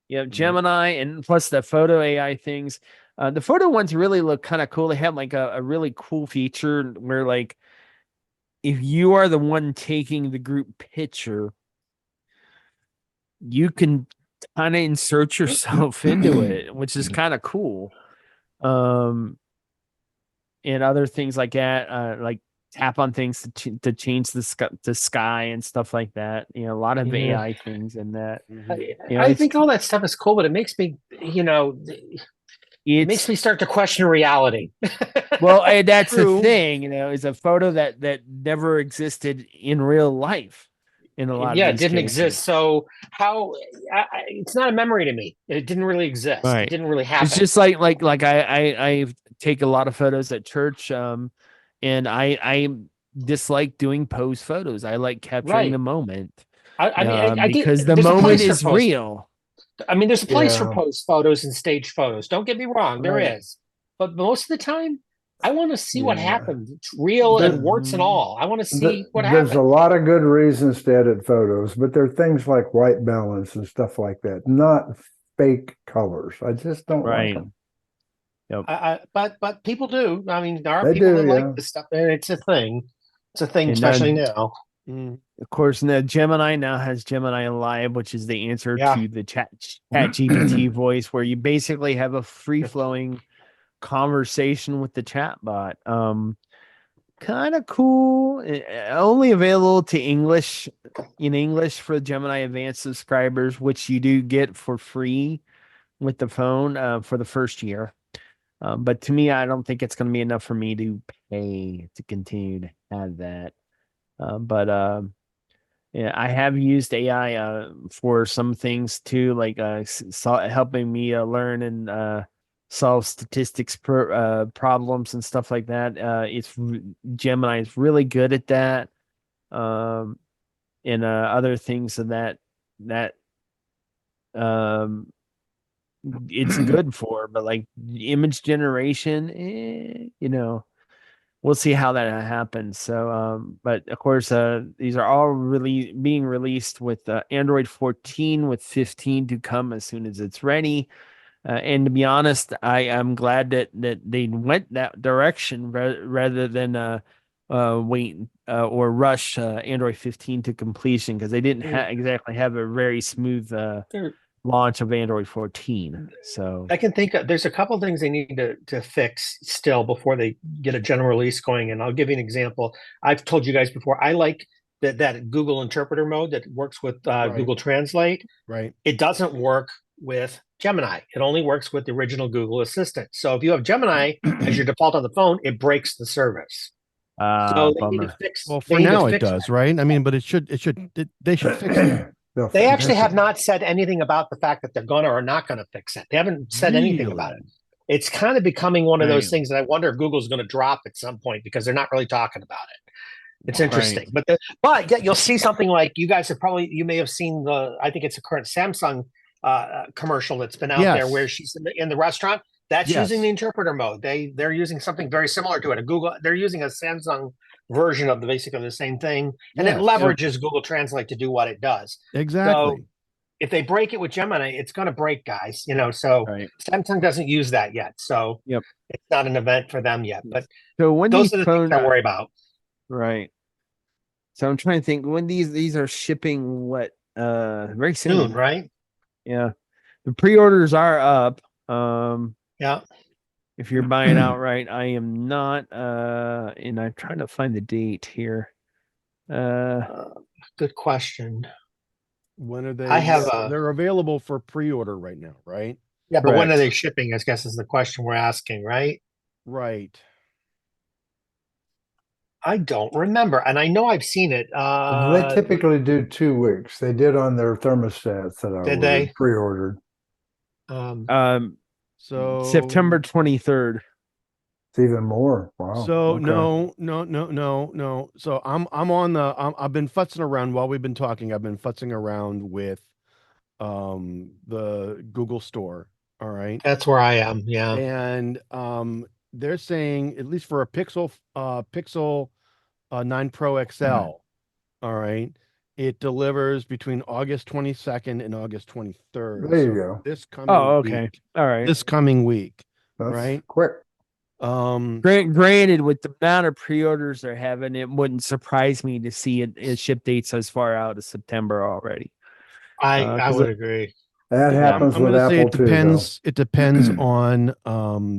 yeah, Gemini and plus the photo AI things. The photo ones really look kind of cool. They have like a really cool feature where like if you are the one taking the group picture, you can kind of insert yourself into it, which is kind of cool. And other things like that, like tap on things to change the sky and stuff like that. You know, a lot of Yeah. AI things in that. Mhm. You know, I think all that stuff is cool, but it makes me, it makes me start to question reality. well, and that's True. the thing, you know, is a photo that never existed in real life. In a lot Yeah, of it these didn't cases. exist. So how? It's not a memory to me. It didn't really exist. Right. It didn't really happen. It's just like I take a lot of photos at church, and I dislike doing pose photos. I like capturing Right. the moment. I mean, I did because the there's a moment place for is pose. real. I mean, there's a place for Yeah. post photos and stage photos. Don't get me wrong, there Right. is. But most of the time, I want to see what Yeah. happened. It's real and There- warts and all. I want to see what There's a happened. lot of good reasons to edit photos, but there are things like white balance and stuff like that, not fake colors. I just don't like Right. them. But people do. I mean, there are They people do, that yeah. like this stuff, and it's a thing. It's a thing, And especially then- now. Of course, now Gemini now has Gemini Live, which is the answer Yeah. to the chat GPT voice, where you basically have a free flowing conversation with the chatbot. Kind of cool. Only available to English for Gemini Advanced subscribers, which you do get for free with the phone for the first year. But to me, I don't think it's going to be enough for me to pay to continue to have that. Yeah, I have used AI for some things too, like helping me learn and solve statistics problems and stuff like that. Gemini is really good at that, and other things of that it's good for. But like image generation, we'll see how that happens. So, but of course, these are all really being released with Android 14 with 15 to come as soon as it's ready. And to be honest, I am glad that they went that direction rather than wait or rush Android 15 to completion, because they didn't exactly have a very smooth launch of Android 14. So I can think there's a couple things they need to fix still before they get a general release going. And I'll give you an example. I've told you guys before, I like that Google interpreter mode that works with Google Translate. Right. It doesn't work with Gemini. It only works with the original Google Assistant. So if you have Gemini as your default on the phone, it breaks the service. So they need to bummer. fix. Well, they for need to now it fix does, that. right? I mean, but they should fix that. They actually have not said anything about the fact that they're going to or not going to fix it. They haven't said anything about it. It's kind of becoming one of those things that I wonder if Google's going to drop at some point, because they're not really talking about it. It's interesting, but yeah, you'll see something like you guys you may have seen I think it's a current Samsung commercial that's been out there where she's in the restaurant. That's using the interpreter mode. They're using something very similar to it. They're using a Samsung version of basically the same thing, and it leverages Google Translate to do what it does. Exactly. So if they break it with Gemini, it's going to break, guys. So Samsung doesn't use that yet, so it's not an event for them yet. But so when those are the things I worry about. Right. So I'm trying to think when these are shipping very soon, right? Yeah. The pre-orders are up. Yeah. If you're buying outright, I am not and I'm trying to find the date here. Good question. When are they? I have they're available for pre-order right now, right? Yeah, but when are Correct. they shipping? I guess is the question we're asking, right? Right. I don't remember, and I know I've seen it. They typically do 2 weeks. They did on their thermostats that I Did they? pre-ordered. Um, So September 23rd. It's even more. Wow. So Okay. no. So I'm on the I've been futzing around while we've been talking. I've been futzing around with the Google Store. All right. that's where I am. Yeah. And they're saying at least for a Pixel 9 Pro XL, all right, it delivers between August 22nd and August 23rd. There you So go. this coming Oh, okay. week, All right. this coming week, That's right? quick. Granted, with the amount of pre-orders they're having, it wouldn't surprise me to see it ship dates as far out as September already. I 'Cause would agree. That I'm happens with gonna say Apple it too, though. depends. It depends on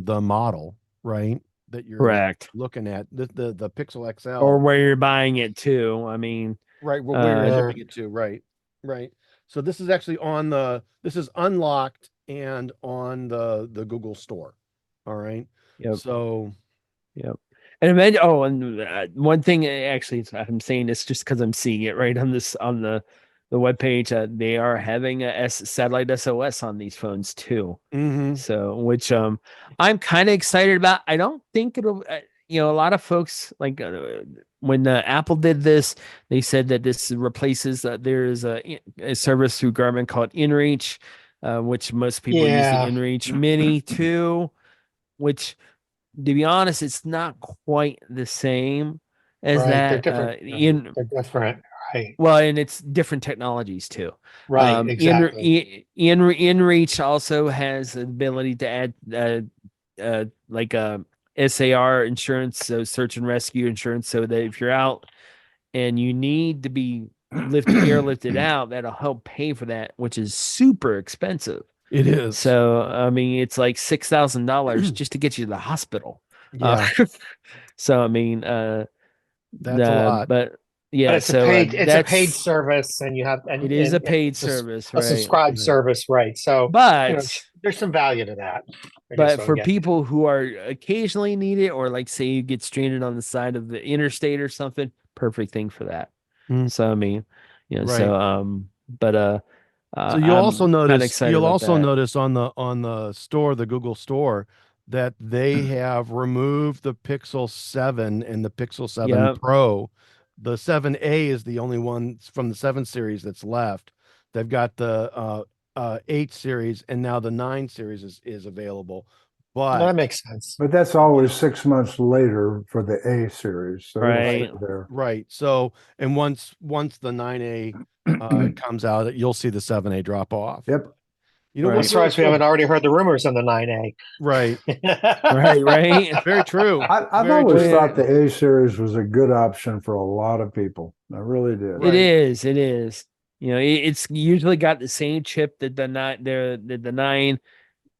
the model, right? That you're Correct. looking at the Pixel XL, Or where you're buying it to. I mean, right? Where you're Uh, shipping it to, right? Right. So this is actually this is unlocked and on the Google Store. All right. yep. So Yep. And imagine, and one thing actually, I'm saying this just because I'm seeing it right on the webpage. They are having a satellite SOS on these phones too. mhm. So, which I'm kind of excited about. I don't think it'll. A lot of folks like when Apple did this, they said that this replaces. There is a service through Garmin called InReach, which most people use the yeah. InReach Mini too, which, to be honest, it's not quite the same as Right. They're that. different. They're different. Right. Well, and it's different technologies too. Right. Exactly. InReach also has the ability to add like a SAR insurance, so search and rescue insurance, so that if you're out and you need to be airlifted out, that'll help pay for that, which is super expensive. It is. So I mean, it's like $6,000 just to get you to the hospital. Yeah, So I mean, that's a lot. but But yeah, it's so it's a paid that's service, and you have it is a and paid it's service, a right? subscribed Right. service, right? So But there's some value to that. I guess but what I'm for getting. people who are occasionally need it, or like say you get stranded on the side of the interstate or something, perfect thing for that. Mm. So I mean, Right. so but So you'll also I'm kind of notice excited about that. on the store, the Google Store, that they have removed the Pixel 7 and the Pixel 7 Yeah, Pro. The 7A is the only one from the 7 series that's left. They've got the 8 series, and now the 9 series is available. Well, But that makes sense. But that's always 6 months later for the A series. So it'll right. stay there. right. So and once the 9A comes out, you'll see the 7A drop off. Yep. You know Right. I'm what's really surprised we cool? haven't already heard the rumors on the 9A. Right. Right. Very true. I've Very always true. thought the A series was a good option for a lot of people. I really did. Right. It is. It's usually got the same chip that the 9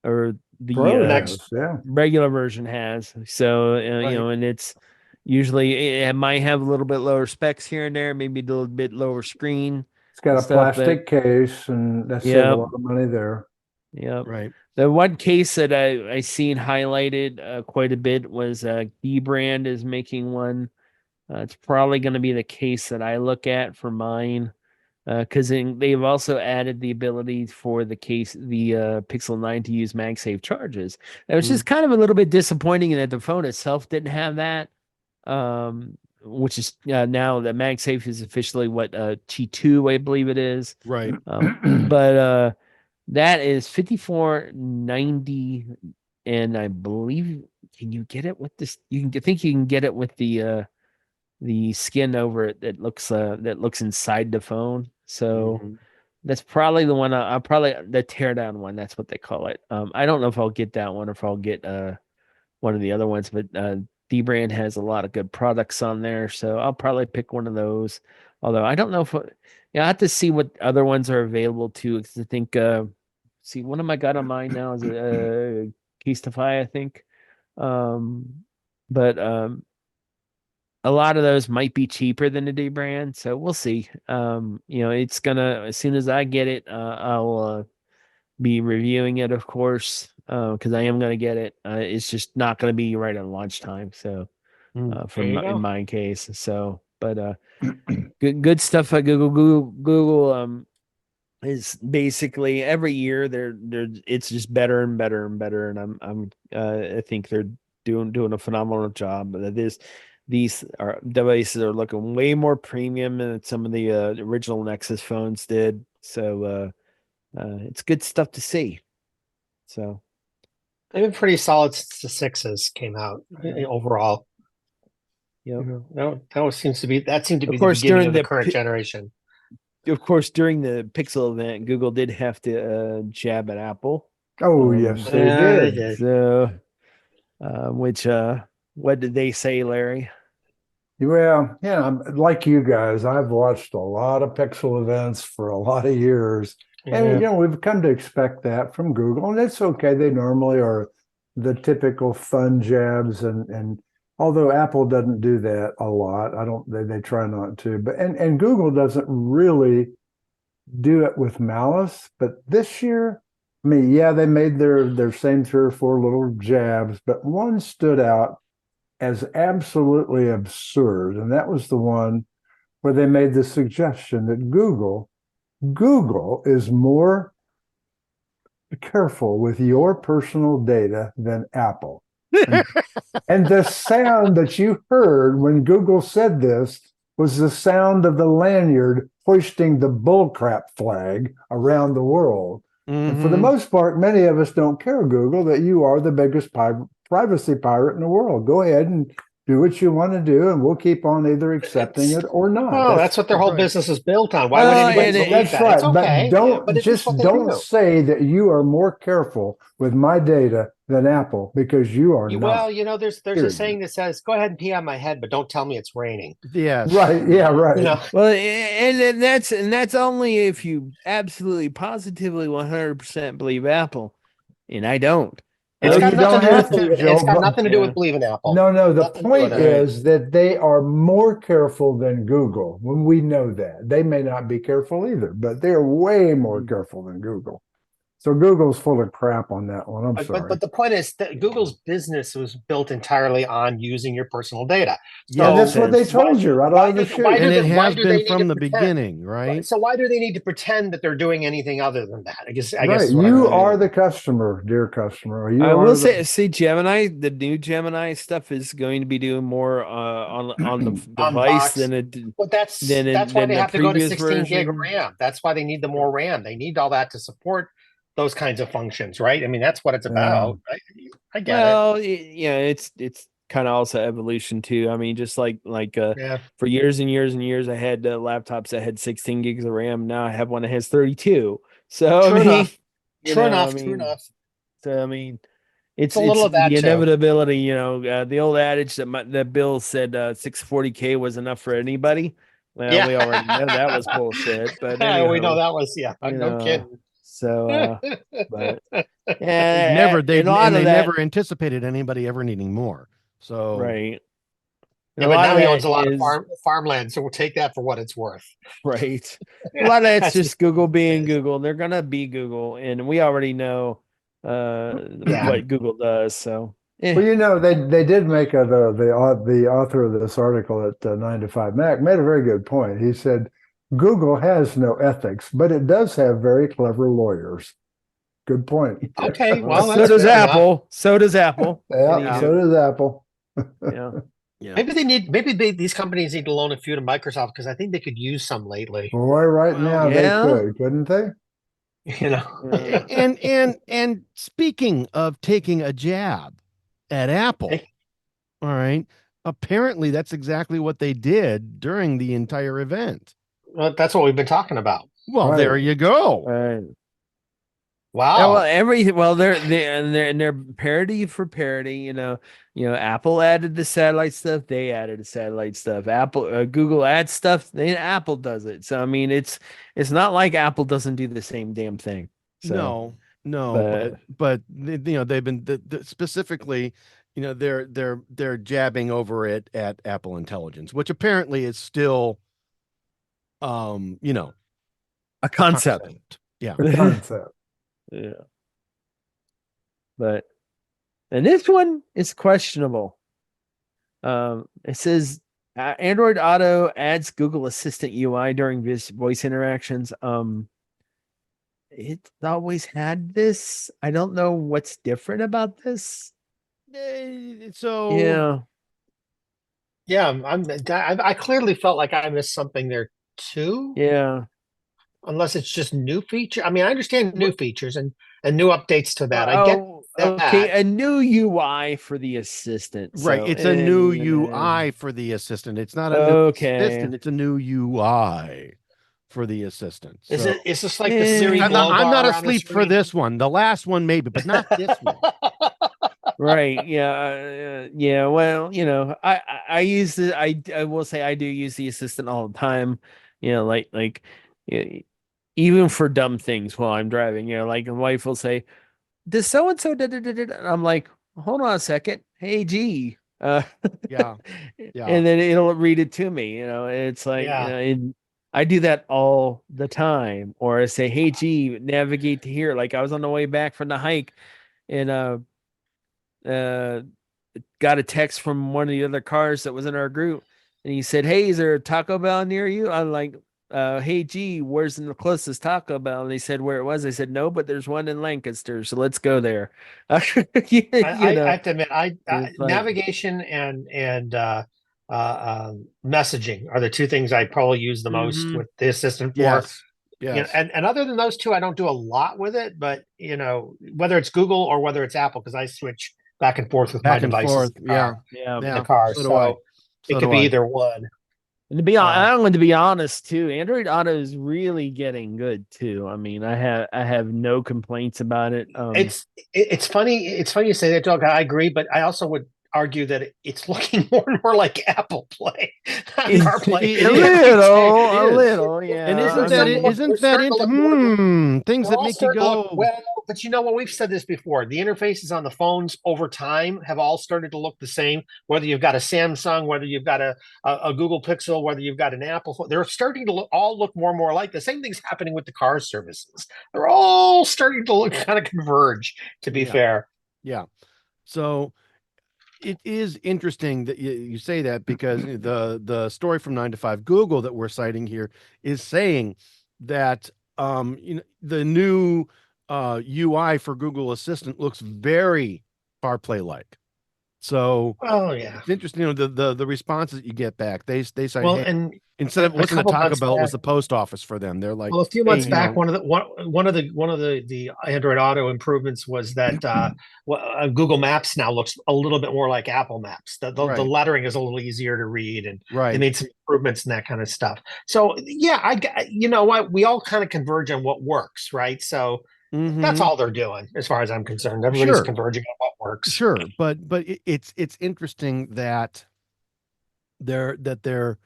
or the Pro Next. has, yeah. regular version has. So Right. and it's usually it might have a little bit lower specs here and there, maybe a little bit lower screen. It's got a Stuff, but- plastic case, and that saves a Yep. lot of money there. Yep. Right. The one case that I seen highlighted quite a bit was D-Brand is making one. It's probably going to be the case that I look at for mine, because they've also added the ability for the Pixel 9 to use MagSafe charges. It was just kind of a little bit disappointing that the phone itself didn't have that. Which is now the MagSafe is officially what T2, I believe it is. Right. But that is $54.90, and I believe can you get it with this? You can think you can get it with the skin over it that looks inside the phone. So Mhm. that's probably the one. I'll probably the teardown one. That's what they call it. I don't know if I'll get that one or if I'll get one of the other ones, but D-Brand has a lot of good products on there, so I'll probably pick one of those. Although I don't know if I have to see what other ones are available too. Because I think see, one of my got on mine now is a Keystify, I think. But a lot of those might be cheaper than the D-Brand, so we'll see. It's gonna, as soon as I get it, I'll be reviewing it, of course, because I am going to get it. It's just not going to be right at lunchtime. So, There you go. in my case, so but good stuff at Google is basically every year they're it's just better and better and better, and I think they're doing a phenomenal job. These devices are looking way more premium than some of the original Nexus phones did. So it's good stuff to see. So They've been pretty solid since the sixes came out overall. yeah. That seemed to be Of the course, beginning during of the the current generation. Of course, during the Pixel event, Google did have to jab at Apple. Oh, yes, they they did. did. So, which what did they say, Larry? Well, yeah, like you guys, I've watched a lot of Pixel events for a lot of years. And, Yeah. we've come to expect that from Google, and it's okay. They normally are the typical fun jabs. And although Apple doesn't do that a lot, they try not to, but, and Google doesn't really do it with malice. But this year, I mean, yeah, they made their same 3 or 4 little jabs, but one stood out as absolutely absurd. And that was the one where they made the suggestion that Google is more careful with your personal data than Apple. And the sound that you heard when Google said this was the sound of the lanyard hoisting the bullcrap flag around the world. And for the most part, many of us don't care, Google, that you are the biggest privacy pirate in the world. Go ahead and do what you want to do, and we'll keep on either accepting it or not. Well, that's what their whole right. business is built on. Why would anybody believe That's that? right. It's okay, But it's just what they don't do. say that you are more careful with my data than Apple, because you are not. Well, there's a Period. saying that says, "Go ahead and pee on my head, but don't tell me it's raining." Yes. Right. Yeah. Right. Well, and that's only if you absolutely positively 100% believe Apple, and I don't. It's No, got you nothing don't have to, It's Joe, got but- nothing to do with believing Apple. No, the Nothing to do point with it. is that they are more careful than Google. When we know that, they may not be careful either, but they're way more careful than Google. So Google's full of crap on that one. I'm sorry. But the point is that Google's business was built entirely on using your personal data. Yeah, So that's what they told you right out of the chute. And it why has do they been need from to the pretend? beginning, right? So why do they need to pretend that they're doing anything other than that? I guess Right. is what You I'm are the customer, dear customer. You I are will the- say, Gemini, the new Gemini stuff is going to be doing more on the On device box. than it. But that's than why than they the have to go to previous 16 gig of version. RAM. That's why they need the more RAM. They need all that to support those kinds of functions, right? I mean, that's what it's about. I get it. Well, yeah, it's kind of also evolution too. I mean, just like Yeah. for years and years and years, I had laptops that had 16 gigs of RAM. Now I have one that has 32. So True I mean, enough. you True know, enough. I True mean, enough. so I mean, it's a little of that, the too. inevitability. The old adage that Bill said 640K was enough for anybody. Well, Yeah. we already know that was bullshit. But we anyhow, know that was you no know, kidding. So, but They a lot of that, never anticipated anybody ever needing more. So right. Yeah, A but lot now of he that owns a lot is- of farmland, so we'll take that for what it's worth. Right. A lot of that's That's just Google being is. Google. They're gonna be Google, and we already know Yeah. what Google does. So Well, they did make the author of this article at 9 to 5 Mac made a very good point. He said Google has no ethics, but it does have very clever lawyers. Good point. Okay, well, so that's does fair enough. Apple. So does Apple. Yeah, Anywho, so does Apple. yeah. yeah. Maybe these companies need to loan a few to Microsoft, because I think they could use some lately. Boy, right Well, now yeah. they could, couldn't they? Yeah. And speaking of taking a jab at Apple, Hey. all right, apparently that's exactly what they did during the entire event. Well, that's what we've been talking about. Well, Right. there you go. Right. Wow. Well, they're parody for parody. Apple added the satellite stuff. They added the satellite stuff. Google adds stuff. Then Apple does it. So I mean, it's not like Apple doesn't do the same damn thing. So, No, but they've been specifically, they're jabbing over it at Apple Intelligence, which apparently is still, a concept. Yeah. The concept. Yeah. But and this one is questionable. It says Android Auto adds Google Assistant UI during voice interactions. It always had this. I don't know what's different about this. So Yeah. Yeah, I clearly felt like I missed something there too. Yeah. Unless it's just new feature. I mean, I understand new features and new updates to that. I get Oh, okay. that. A new UI for the assistant. right, So, it's a new UI for the assistant. It's not a new okay. assistant, it's a new UI for the assistant. So Is this like the Siri Eh. glow I'm not bar on the asleep for screen? this one. The last one maybe, but not this one. Right. Yeah. Yeah. Well, I use the I will say I do use the assistant all the time. Yeah, even for dumb things while I'm driving. Like my wife will say, "Does so and so?" I'm like, "Hold on a second. Hey, G." Yeah. Yeah. And then it'll read it to me. It's like Yeah. I do that all the time. Or I say, "Hey, G, navigate to here." Like I was on the way back from the hike, and uh got a text from one of the other cars that was in our group, and he said, "Hey, is there a Taco Bell near you?" I'm like, "Hey, G, where's the closest Taco Bell?" And they said where it was. I said, "No, but there's one in Lancaster, so let's go there." I have to admit, It's like, navigation and messaging are the two things I probably use the most mhm. with the assistant for. Yes. Yes. And other than those two, I don't do a lot with it. But whether it's Google or whether it's Apple, because I switch back and forth with my Back and devices forth. Yeah. Yeah. in the Yeah. car. So do I. So it So could do be I. either one. And to be honest, Uh, I'm going to be honest too. Android Auto is really getting good too. I mean, I have no complaints about it. it's funny. It's funny you say that, Doug. I agree, but I also would argue that it's looking more and more like Apple Play, CarPlay. It A is. every day. little, It a is. little, And yeah. We're I starting to mean, look. We're isn't that starting to into look more. things We're that all make you starting to look go, well, but you know what? We've said this before. The interfaces on the phones over time have all started to look the same. Whether you've got a Samsung, whether you've got a Google Pixel, whether you've got an Apple phone, they're starting to all look more and more like the same thing's happening with the car services. They're all starting to look kind of converge. To be yeah, fair, yeah. So it is interesting that you say that, because the story from 9 to 5 Google that we're citing here is saying that the new UI for Google Assistant looks very CarPlay like. So oh yeah. it's interesting, the responses that you get back. They say, Well, hey, and instead of a listening to couple Taco months Bell, it was back. the post office for them. They're like, Well, a few hey, months back, one of the Android Auto improvements was that Google Maps now looks a little bit more like Apple Maps. The right, lettering is a little easier to read, and they right. made some improvements and that kind of stuff. So yeah, you know what, we all kind of converge on what works, right? So that's Mm-hmm. all they're doing, as far as I'm concerned. Everybody's Sure. converging on what works. Sure, but it's interesting that they're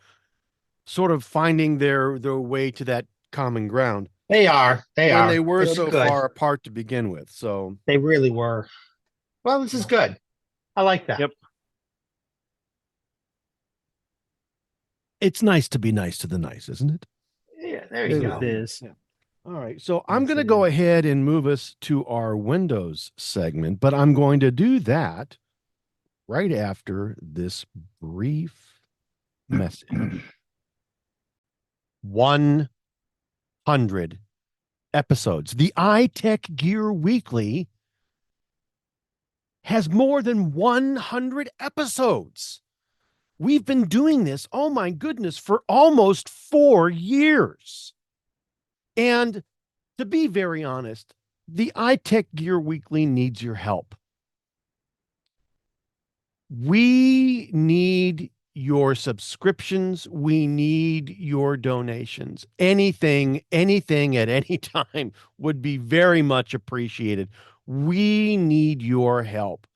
sort of finding their way to that common ground They are. They when they are. were It's so good. far apart to begin with. So They really were. Well, this is good. I like that. yep. it's nice to be nice to the nice, isn't it? Yeah, there you It go. is. Yeah. All right. So I'm Yes, going to it go is. ahead and move us to our Windows segment, but I'm going to do that right after this brief message. 100 episodes. The iTechGear Weekly has more than 100 episodes. We've been doing this, oh my goodness, for almost 4 years. And to be very honest, the iTechGear Weekly needs your help. We need your subscriptions. We need your donations. Anything at any time would be very much appreciated. We need your help.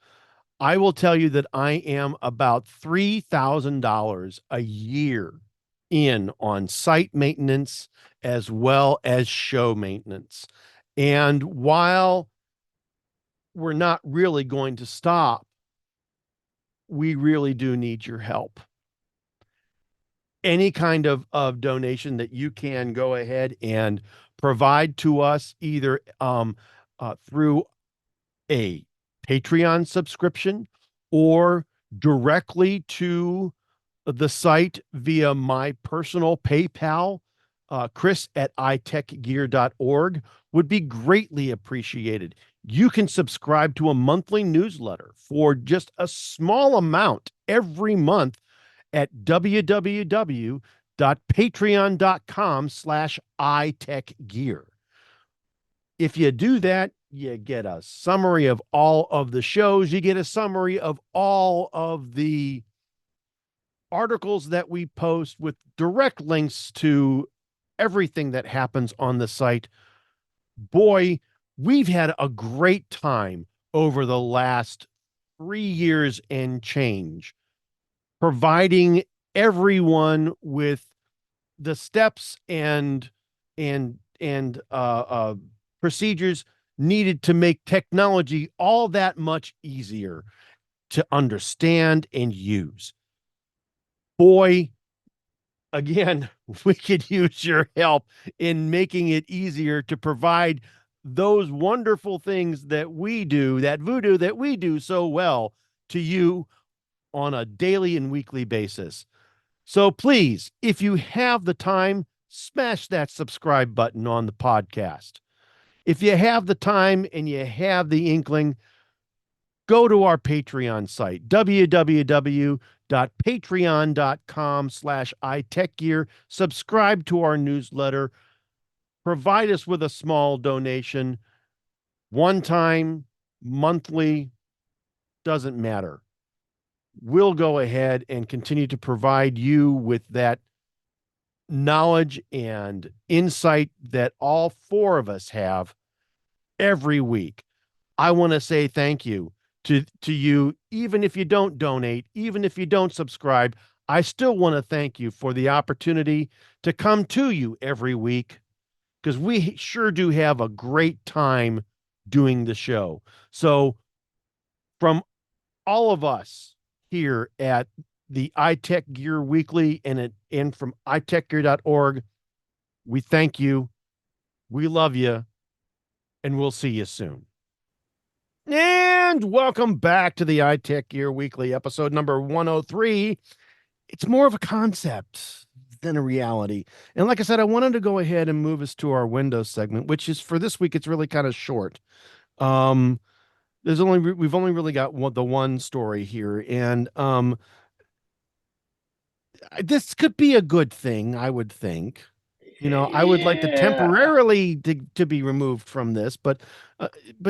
I will tell you that I am about $3,000 a year in on site maintenance as well as show maintenance. And while we're not really going to stop, we really do need your help. Any kind of donation that you can go ahead and provide to us, either through a Patreon subscription or directly to the site via my personal PayPal, Chris at iTechGear.org, would be greatly appreciated. You can subscribe to a monthly newsletter for just a small amount every month at www.patreon.com/iTechGear. If you do that, you get a summary of all of the shows. You get a summary of all of the articles that we post with direct links to everything that happens on the site. Boy, we've had a great time over the last 3 years and change, providing everyone with the steps and procedures needed to make technology all that much easier to understand and use. Boy, again, we could use your help in making it easier to provide those wonderful things that we do, that voodoo that we do so well, to you on a daily and weekly basis. So please, if you have the time, smash that subscribe button on the podcast. If you have the time and you have the inkling, go to our Patreon site, www.patreon.com/iTechGear. Subscribe to our newsletter. Provide us with a small donation. One time, monthly, doesn't matter. We'll go ahead and continue to provide you with that knowledge and insight that all four of us have every week. I want to say thank you to you, even if you don't donate, even if you don't subscribe. I still want to thank you for the opportunity to come to you every week, because we sure do have a great time doing the show. So from all of us here at the iTechGear Weekly and from iTechGear.org, we thank you, we love you, and we'll see you soon. And welcome back to the iTechGear Weekly, episode number 103. It's more of a concept than a reality. And like I said, I wanted to go ahead and move us to our Windows segment, which is, for this week, it's really kind of short. We've only really got the one story here, and this could be a good thing, I would think. I would like to temporarily to be removed from this, but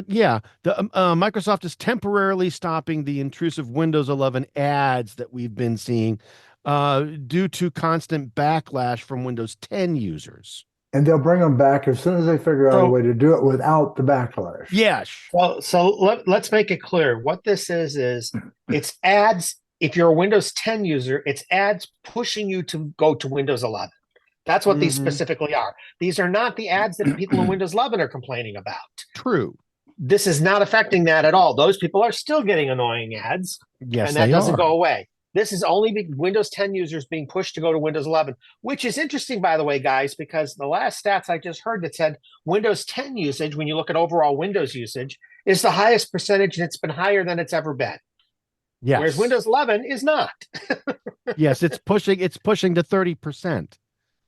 yeah, the Microsoft is temporarily stopping the intrusive Windows 11 ads that we've been seeing due to constant backlash from Windows 10 users. And they'll bring them back as soon as they figure out a way to do it without the backlash. Yes. So let's make it clear. What this is it's ads. If you're a Windows 10 user, it's ads pushing you to go to Windows 11. That's what these specifically are. These are not the ads that people in Windows 11 are complaining about. True. This is not affecting that at all. Those people are still getting annoying ads, yes, and that doesn't go away. This is only Windows 10 users being pushed to go to Windows 11, which is interesting, by the way, guys, because the last stats I just heard that said Windows 10 usage, when you look at overall Windows usage, is the highest percentage, and it's been higher than it's ever been. Yes. Whereas Windows 11 is not. Yes, it's pushing to 30%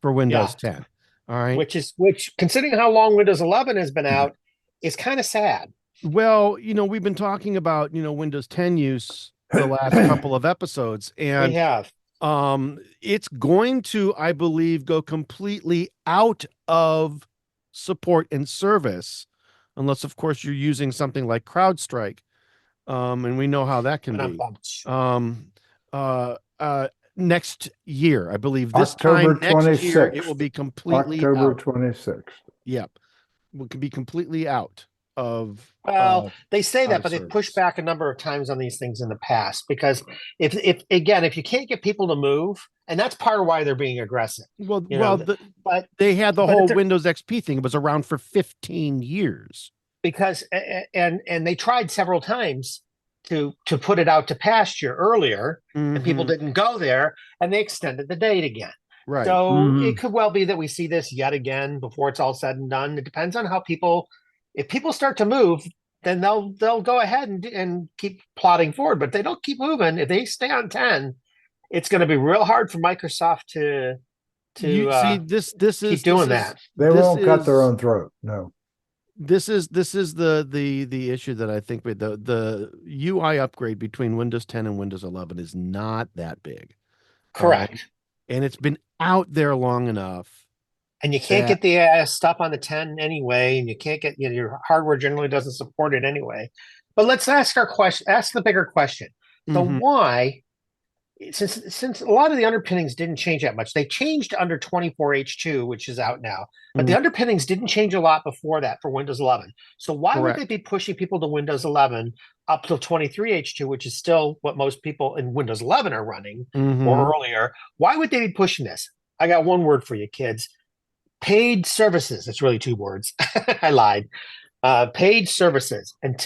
for Windows 10. All right. Which considering how long Windows 11 has been out, is kind of sad. Well, we've been talking about, Windows 10 use the last couple of episodes, and we have. It's going to, I believe, go completely out of support and service, unless, of course, you're using something like CrowdStrike. And we know how that can be. Next year, I believe this October time next 26th. year, it will be completely October out. 26th. Yep. We can be completely out of. Well, they say that, but service. they've pushed back a number of times on these things in the past, because if you can't get people to move, and that's part of why they're being aggressive. But they had the whole Windows XP thing. It was around for 15 years. Because and they tried several times to put it out to pasture earlier, and people didn't go there, and they extended the date again. Right. So it could well be that we see this yet again before it's all said and done. It depends on how people If people start to move, then they'll go ahead and keep plodding forward. But if they don't keep moving, if they stay on 10, it's going to be real hard for Microsoft to You see, keep doing that. They won't cut their own throat. No. This is the issue that I think with the UI upgrade between Windows 10 and Windows 11 is not that big. Correct. Right? And it's been out there long enough. And you can't get the stuff on the 10 anyway, and you can't get, your hardware generally doesn't support it anyway. But let's ask the bigger question. The why, since a lot of the underpinnings didn't change that much, they changed under 24H2, which is out now, but the underpinnings didn't change a lot before that for Windows 11. So why would they be pushing people to Windows 11 up till 23H2, which is still what most people in Windows 11 are running or earlier? Why would they be pushing this? I got one word for you, kids. Paid services. It's really two words. I lied. Paid services, and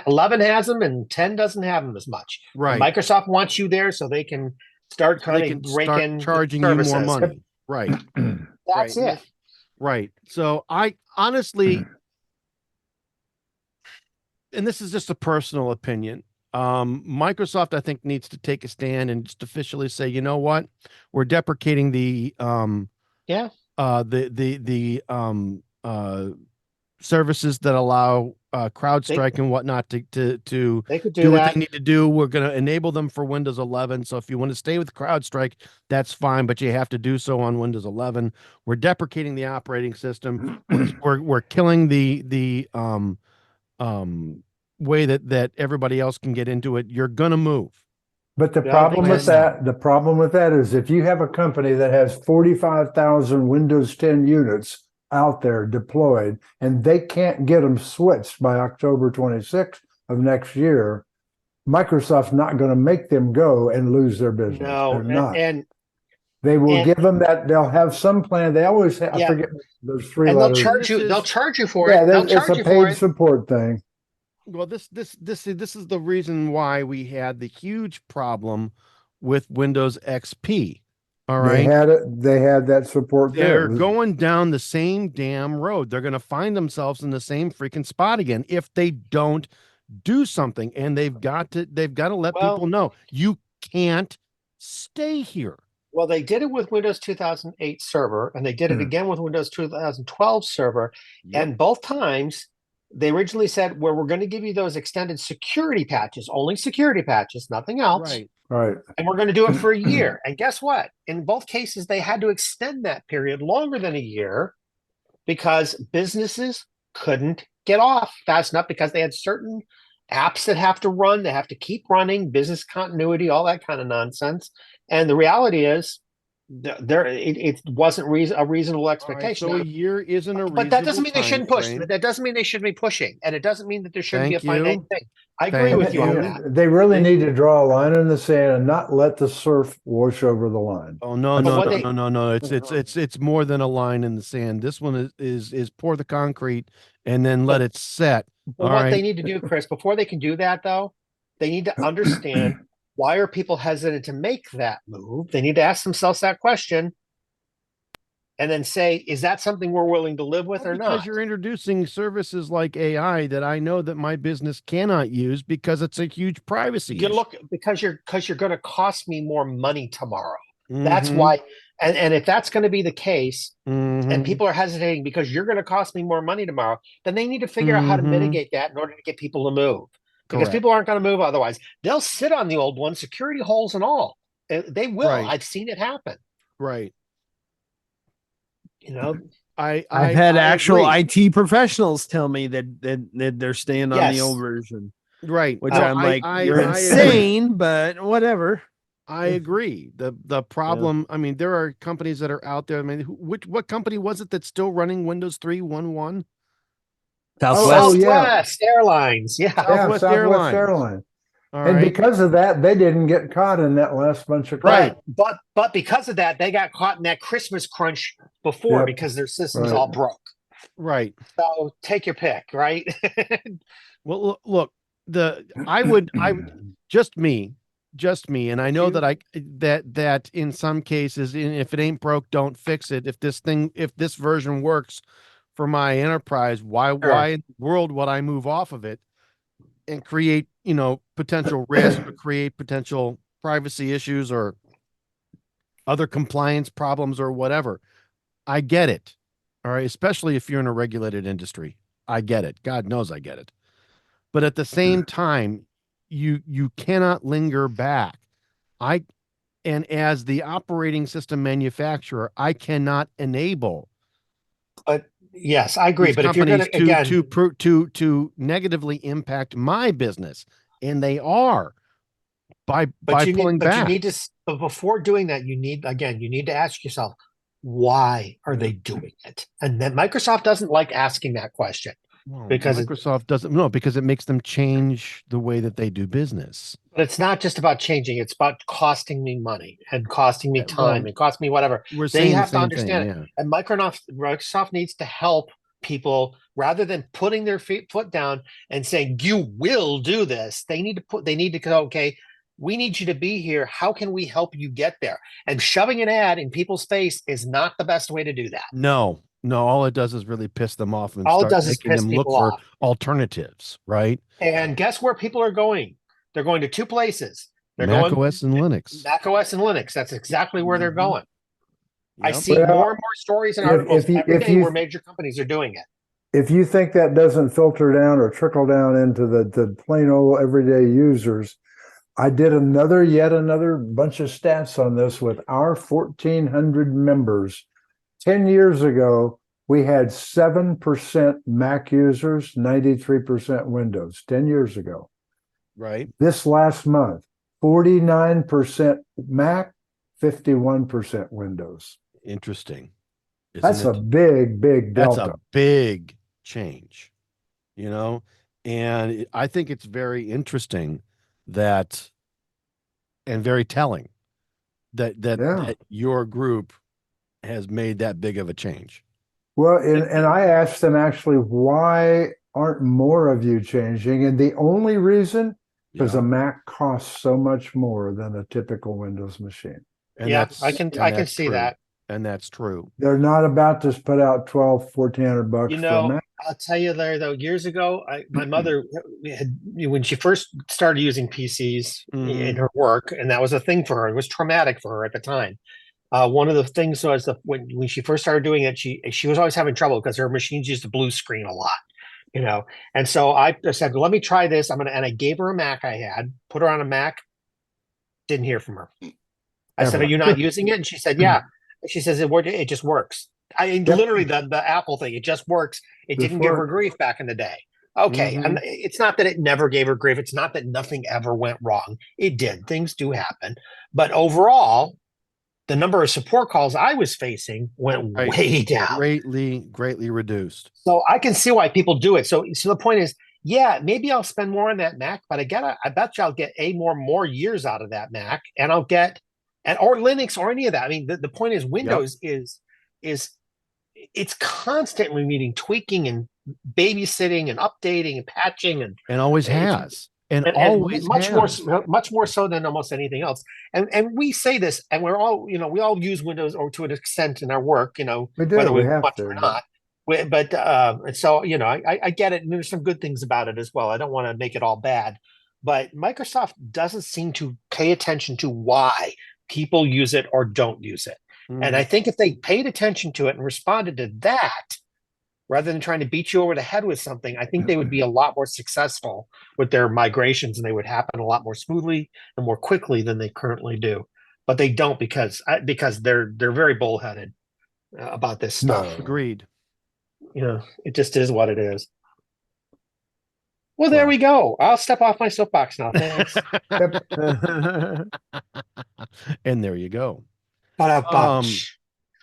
11 has them, and 10 doesn't have them as much. Right. And Microsoft wants you there so they can start charging you more money. Right. That's it. Right. So I honestly, and this is just a personal opinion, Microsoft, I think, needs to take a stand and just officially say, you know what, we're deprecating the services that allow CrowdStrike and whatnot to they could do what that. they need to do. We're going to enable them for Windows 11. So if you want to stay with CrowdStrike, that's fine, but you have to do so on Windows 11. We're deprecating the operating system. We're killing the way that everybody else can get into it. You're going to move. But the problem with that is if you have a company that has 45,000 Windows 10 units out there deployed, and they can't get them switched by October 26th of next year, Microsoft's not going to make them go and lose their business. No, they're not. And they will give them that. They'll have some plan. They always have, I forget those three letters. They'll charge you for it. It's a paid support thing. Well, this is the reason why we had the huge problem with Windows XP. All right. They had that support. They're going down the same damn road. They're going to find themselves in the same freaking spot again if they don't do something. And they've got to let people know you can't stay here. Well, they did it with Windows 2008 Server, and they did it again with Windows 2012 Server. Yep. And both times they originally said, we're going to give you those extended security patches, only security patches, nothing else. Right. And we're going to do it for a year. And guess what? In both cases, they had to extend that period longer than a year because businesses couldn't get off fast enough because they had certain apps that have to run. They have to keep running, business continuity, all that kind of nonsense. And the reality is, it wasn't a reasonable expectation. Right, so a year isn't a reasonable but that doesn't mean they shouldn't push. frame. That doesn't mean they shouldn't be pushing, and it doesn't mean that there shouldn't be a finite thing. I agree with you on that. They really need to draw a line in the sand and not let the surf wash over the line. Oh no! It's more than a line in the sand. This one is pour the concrete and then let it set. Well, what they need to do, Chris, before they can do that, though, they need to understand. Why are people hesitant to make that move? They need to ask themselves that question and then say, is that something we're willing to live with or not? Because you're introducing services like AI that I know that my business cannot use because it's a huge privacy issue. Because you're going to cost me more money tomorrow. That's why. And if that's going to be the case and people are hesitating because you're going to cost me more money tomorrow, then they need to figure out how to mitigate that in order to get people to move. Because people aren't going to move otherwise. They'll sit on the old one, security holes and all. They will. Right. I've seen it happen. Right. You know, I've had actual IT professionals tell me that they're staying on the old version. Right. Which I'm like, you're insane, but whatever. I agree. The problem, I mean, there are companies that are out there. I mean, what company was it that's still running Windows 3.1.1? Southwest Airlines. Southwest Airlines. And because of that, they didn't get caught in that last bunch of crap. Right. But because of that, they got caught in that Christmas crunch before because their systems all broke. Right. So take your pick, right? Well, look, I would just me, and I know that in some cases, if it ain't broke, don't fix it. If this version works for my enterprise, why in the world would I move off of it and create, potential risk or create potential privacy issues or other compliance problems or whatever? I get it. All right. Especially if you're in a regulated industry. I get it. God knows I get it. But at the same time, you cannot linger back. And as the operating system manufacturer, I cannot enable But yes, I agree. these But if you're going companies to, again, to negatively impact my business, and they are by pulling back. but before doing that, you need to ask yourself, why are they doing it? And then Microsoft doesn't like asking that question. Well, Because Microsoft doesn't know, because it makes them change the way that they do business. But it's not just about changing. It's about costing me money and costing me time and costing me whatever. We're They saying the have to same understand thing, it. yeah. And Microsoft needs to help people rather than putting their foot down and saying, you will do this. They need to go, okay, we need you to be here. How can we help you get there? And shoving an ad in people's face is not the best way to do that. No, all it does is really piss them off and All it start does is making piss them look people for off. alternatives, right? And guess where people are going? They're going to two places. They're Mac going OS and Linux. Mac OS and Linux. That's exactly where they're going. I Yep. see more and more stories and articles every day where major companies are doing it. If you think that doesn't filter down or trickle down into the plain old everyday users, I did yet another bunch of stats on this with our 1,400 members. 10 years ago, we had 7% Mac users, 93% Windows, 10 years ago. Right. This last month, 49% Mac, 51% Windows. Interesting. That's a big delta. That's a big change, and I think it's very interesting and very telling that your group has made that big of a change. Well, and I asked them actually, why aren't more of you changing? And the only reason, because a Mac costs so much more than a typical Windows machine. And I can see that. And that's true. They're not about to put out $1,200-$1,400 for a Mac. I'll tell you, Larry, though, years ago, my mother when she first started using PCs in her work, and that was a thing for her. It was traumatic for her at the time. One of the things was when she first started doing it, she was always having trouble because her machines used a blue screen a lot, And so I said, let me try this. And I gave her a Mac I had, put her on a Mac, didn't hear from her. I said, are you not using it? And she said, yeah. She says it just works. Literally the Apple thing, it just works. It didn't give her grief back in the day. Okay. And it's not that it never gave her grief. It's not that nothing ever went wrong. It did. Things do happen. But overall, the number of support calls I was facing went way down. Greatly reduced. So I can see why people do it. So the point is, yeah, maybe I'll spend more on that Mac, but I bet you I'll get more years out of that Mac, and I'll get or Linux or any of that. I mean, the point is Windows is it's constantly needing tweaking and babysitting and updating and patching and always has. And always much more so than almost anything else. And we say this, and we're all, we all use Windows or to an extent in our work, whether we want to or not. But so, I get it. And there's some good things about it as well. I don't want to make it all bad, but Microsoft doesn't seem to pay attention to why people use it or don't use it. And I think if they paid attention to it and responded to that, rather than trying to beat you over the head with something, I think they would be a lot more successful with their migrations, and they would happen a lot more smoothly and more quickly than they currently do. But they don't because they're very bullheaded about this stuff. Agreed. It just is what it is. Well, there we go. I'll step off my soapbox now. Thanks. And there you go.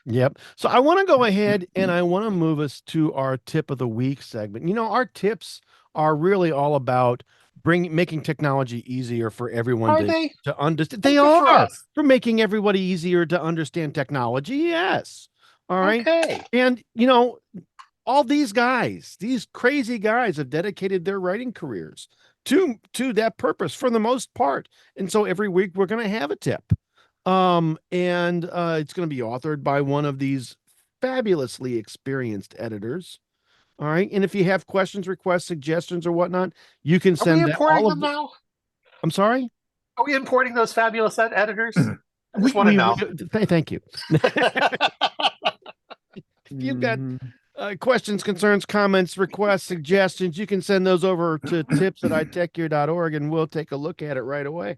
Yep. So I want to go ahead and I want to move us to our tip of the week segment. Our tips are really all about making technology easier for everyone to understand. They are for making everybody easier to understand technology. Yes. All right. Okay. And all these guys, these crazy guys, have dedicated their writing careers to that purpose for the most part. And so every week we're going to have a tip. And it's going to be authored by one of these fabulously experienced editors All right. And if you have questions, requests, suggestions, or whatnot, you can Are we send that importing all them of now? I'm sorry. Are we importing those fabulous editors? I We, just want to we, know. thank you. If you've got Mhm. questions, concerns, comments, requests, suggestions, you can send those over to tips@iTechGear.org and we'll take a look at it right away.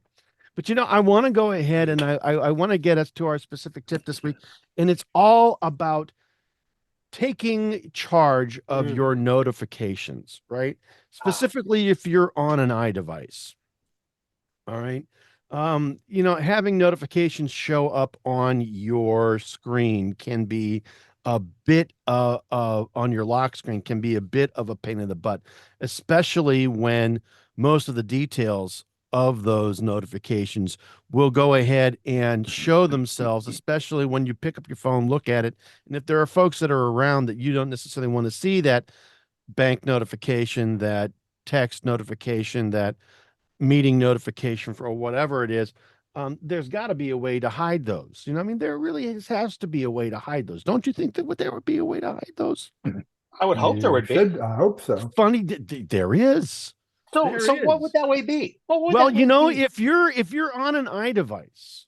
But I want to go ahead and I want to get us to our specific tip this week. And it's all about taking charge of your notifications, right? Specifically if you're on an iDevice. All right. Having notifications show up on your screen can be a bit on your lock screen can be a bit of a pain in the butt, especially when most of the details of those notifications will go ahead and show themselves, especially when you pick up your phone, look at it. And if there are folks that are around that you don't necessarily want to see that bank notification, that text notification, that meeting notification for or whatever it is, there's got to be a way to hide those. I mean, there really has to be a way to hide those. Don't you think that there would be a way to hide those? I would hope there You would be. should. I hope so. Funny, there is. There So what would is. that way be? What would Well, that way be? if you're on an iDevice,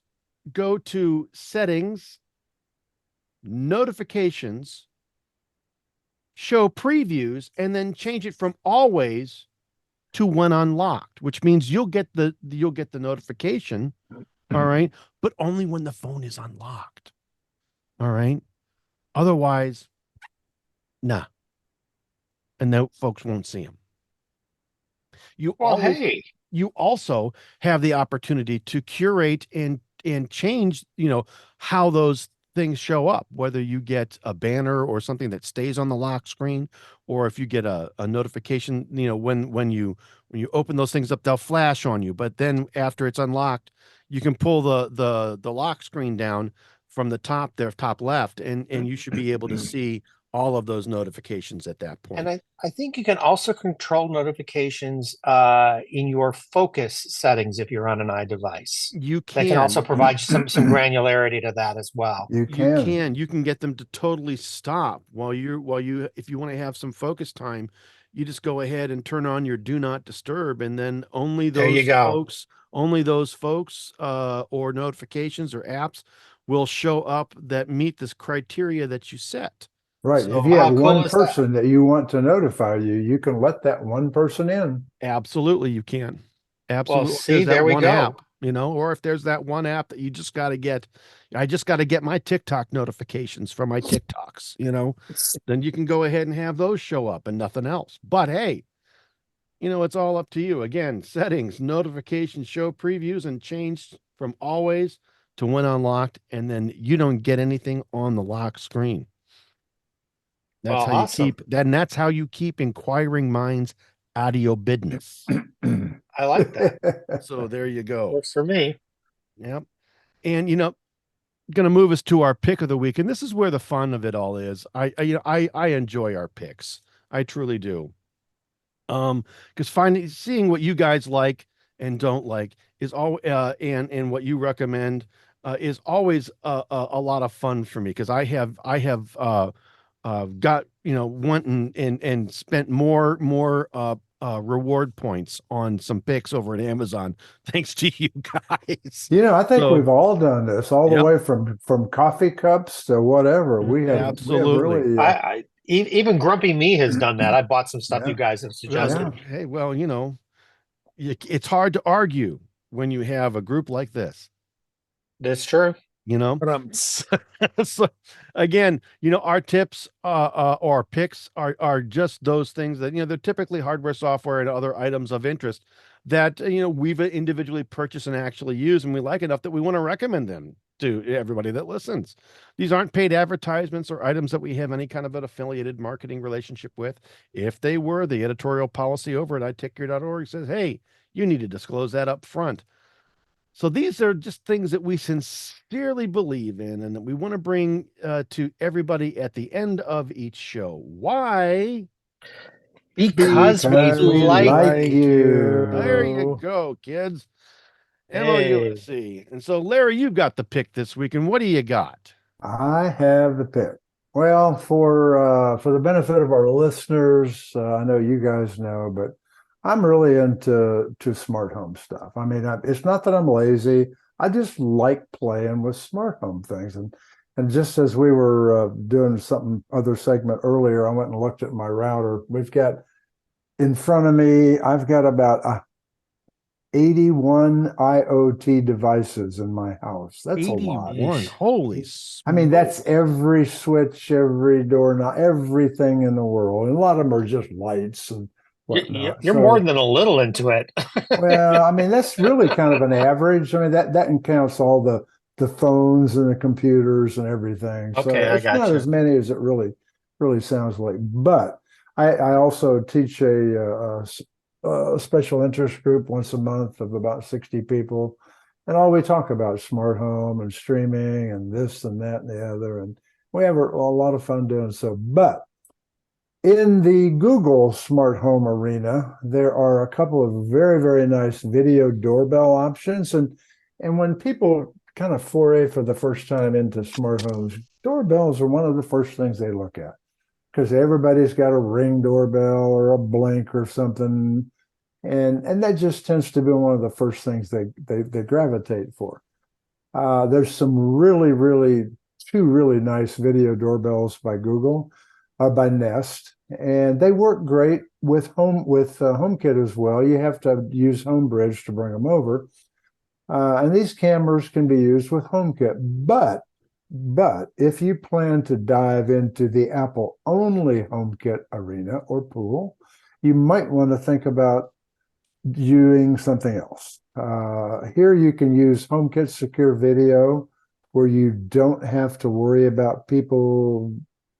go to settings, notifications, show previews, and then change it from always to when unlocked, which means you'll get the notification, all right, but only when the phone is unlocked. All right. Otherwise, nah. And no folks won't see them. Well, hey, You also have the opportunity to curate and change, how those things show up, whether you get a banner or something that stays on the lock screen, or if you get a notification, when you open those things up, they'll flash on you. But then after it's unlocked, you can pull the lock screen down from the top there, top left, and you should be able to see all of those notifications at that point. and I think you can also control notifications in your focus settings if you're on an iDevice. You That can also can. provide some granularity to that as well. You You can get them to totally stop while you if you want to have some focus time, you just go ahead and turn on your do not disturb, and then There you go. only those folks or notifications or apps will show up that meet this criteria that you set. Right. So If you have How cool one is that? person that you want to notify you, you can let that one person in. absolutely you can. Well, Absolutely. see, There's that there we one go. app, or if there's that one app that you just got to get, I just got to get my TikTok notifications from my TikToks, then you can go ahead and have those show up and nothing else. But hey, it's all up to you. Again, settings, notifications, show previews, and change from always to when unlocked, and then you don't get anything on the lock screen. That's Well, how you awesome. keep that, and that's how you keep inquiring minds out of your business. I like that. So there you go. Works for me. Yep. And going to move us to our pick of the week, and this is where the fun of it all is. I enjoy our picks. I truly do. Because seeing what you guys like and don't like is all and what you recommend is always a lot of fun for me, because I have got went and spent more reward points on some picks over at Amazon thanks to you guys. I think So, we've all done this, all the Yep. way from coffee cups to whatever. We have Absolutely. really Even Grumpy Me has done that. I bought some stuff Yeah. you guys have suggested. Yeah. Hey, well, it's hard to argue when you have a group like this, That's true. So again, our tips or picks are just those things that they're typically hardware, software, and other items of interest that we've individually purchased and actually use, and we like enough that we want to recommend them to everybody that listens. These aren't paid advertisements or items that we have any kind of an affiliated marketing relationship with. If they were, the editorial policy over at iTechGear.org says, hey, you need to disclose that up front. So these are just things that we sincerely believe in and that we want to bring to everybody at the end of each show. Why? Because we like you. There you go, kids. Hey. MOUSC. And so, Larry, you've got the pick this week. And what do you got? I have the pick. Well, for the benefit of our listeners, I know you guys know, but I'm really into smart home stuff. I mean, it's not that I'm lazy. I just like playing with smart home things. And just as we were doing some other segment earlier, I went and looked at my router. We've got in front of me, I've got about 81 IoT devices in my house. That's a lot. 81. Holy I mean, smokes. that's every switch, every doorknob, everything in the world. And a lot of them are just lights and whatnot. You're more So, than a little into it. well, I mean, that's really kind of an average. I mean, that counts all the phones and the computers and everything. So Okay, I it's not gotcha. as many as it really sounds like. But I also teach a special interest group once a month of about 60 people. And all we talk about is smart home and streaming and this and that and the other. And we have a lot of fun doing so. But in the Google smart home arena, there are a couple of very, very nice video doorbell options. And when people kind of foray for the first time into smart homes, doorbells are one of the first things they look at because everybody's got a Ring doorbell or a Blink or something. And that just tends to be one of the first things they gravitate for. There's some two really nice video doorbells by Google, by Nest, and they work great with HomeKit as well. You have to use HomeBridge to bring them over, and these cameras can be used with HomeKit. But if you plan to dive into the Apple only HomeKit arena or pool, you might want to think about doing something else. Here you can use HomeKit Secure Video, where you don't have to worry about people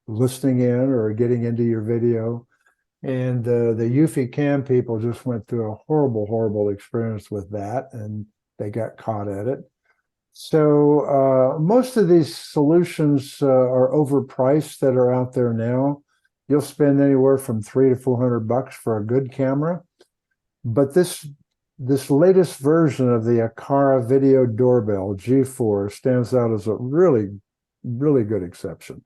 listening in or getting into your video. And the Eufy Cam people just went through a horrible experience with that, and they got caught at it. So most of these solutions are overpriced that are out there now. You'll spend anywhere from $300 to $400 for a good camera. But this latest version of the Aqara Video Doorbell G4 stands out as a really good exception.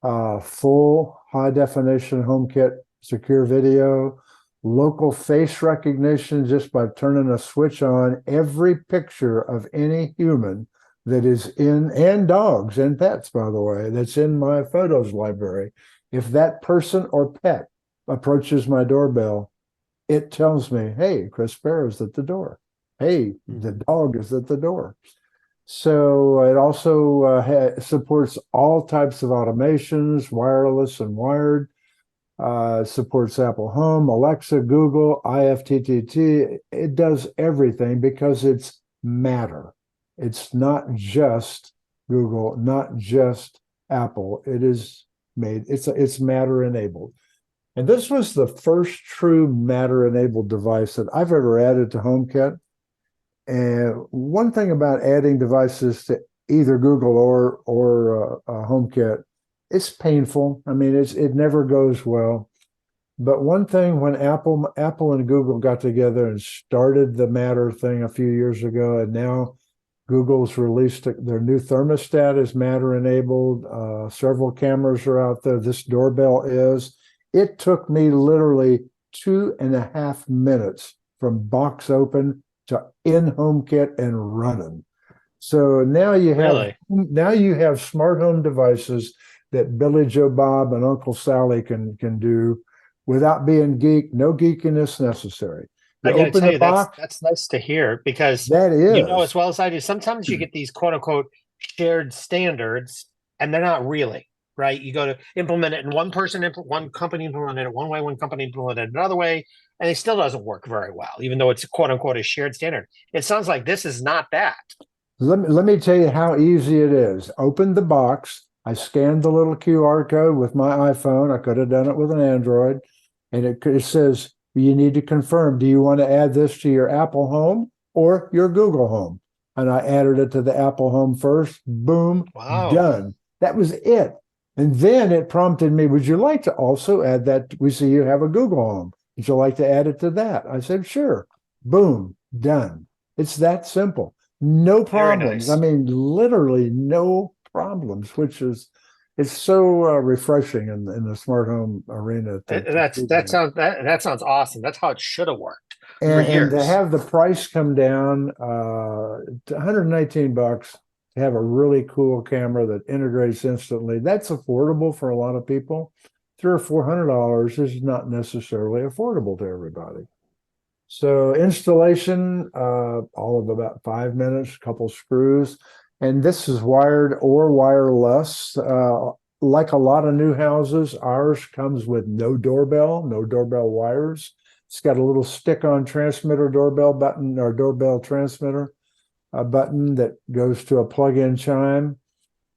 Full high definition HomeKit secure video, local face recognition just by turning a switch on. Every picture of any human that is in, and dogs and pets, by the way, that's in my photos library, if that person or pet approaches my doorbell, it tells me, hey, Chris Spera is at the door. Hey, the dog is at the door. So it also supports all types of automations, wireless and wired. Supports Apple Home, Alexa, Google, IFTTT. It does everything because it's Matter. It's not just Google, not just Apple. It's Matter enabled. And this was the first true Matter-enabled device that I've ever added to HomeKit. And one thing about adding devices to either Google or HomeKit, it's painful. I mean, it never goes well. But one thing, when Apple and Google got together and started the Matter thing a few years ago, and now Google's released their new thermostat is Matter-enabled. Several cameras are out there. This doorbell is. It took me literally 2.5 minutes from box open to in HomeKit and running. So now you have smart home devices that Billy Joe Bob and Uncle Sally can do without being geek. No geekiness necessary. I got to open tell the you, box. that's nice to hear, because That is, you know as well as I do, sometimes you get these quote unquote shared standards, and they're not really. Right, you go to implement it, and one company implemented it one way, one company implemented it another way, and it still doesn't work very well, even though it's quote unquote a shared standard. It sounds like this is not that. Let me tell you how easy it is. Open the box. I scanned the little QR code with my iPhone. I could have done it with an Android, and it says you need to confirm. Do you want to add this to your Apple Home or your Google Home? And I added it to the Apple Home first. Boom, Wow. done. That was it. And then it prompted me, would you like to also add that? We see you have a Google Home. Would you like to add it to that? I said, sure. Boom, done. It's that simple. No problems. Nice. I mean, literally no problems, which is it's so refreshing in the smart home arena. That sounds awesome. That's how it should have worked for And to years. have the price come down to $119 to have a really cool camera that integrates instantly, that's affordable for a lot of people. $300 or $400 is not necessarily affordable to everybody. So installation, all of about 5 minutes, a couple screws, and this is wired or wireless. Like a lot of new houses, ours comes with no doorbell wires. It's got a little stick-on transmitter doorbell button or doorbell transmitter button that goes to a plug-in chime,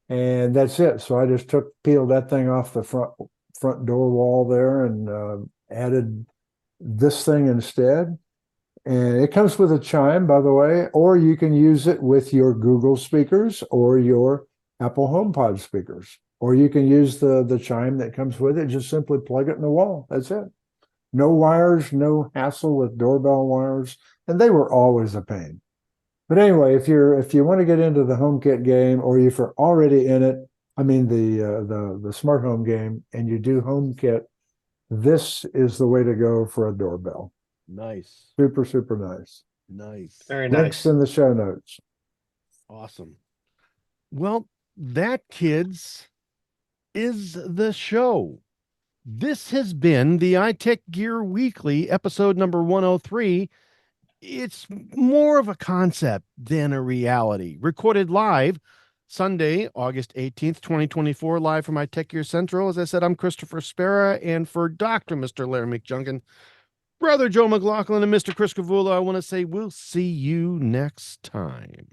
and that's it. So I just peeled that thing off the front door wall there and added this thing instead. And it comes with a chime, by the way, or you can use it with your Google speakers or your Apple HomePod speakers, or you can use the chime that comes with it. Just simply plug it in the wall. That's it. No wires, no hassle with doorbell wires, and they were always a pain. But anyway, if you want to get into the HomeKit game, or if you're already in it, I mean the smart home game, and you do HomeKit, this is the way to go for a doorbell. Nice. Super, super nice. Nice. Very Links nice. in the show notes. Awesome. Well, that, kids, is the show. This has been the iTechGear Weekly, episode number 103. It's more of a concept than a reality. Recorded live Sunday, August 18th, 2024, live from iTechGear Central. As I said, I'm Christopher Spera, and for Dr. Mr. Larry McJunkin, Brother Joe McLaughlin, and Mr. Chris Gavula, I want to say we'll see you next time.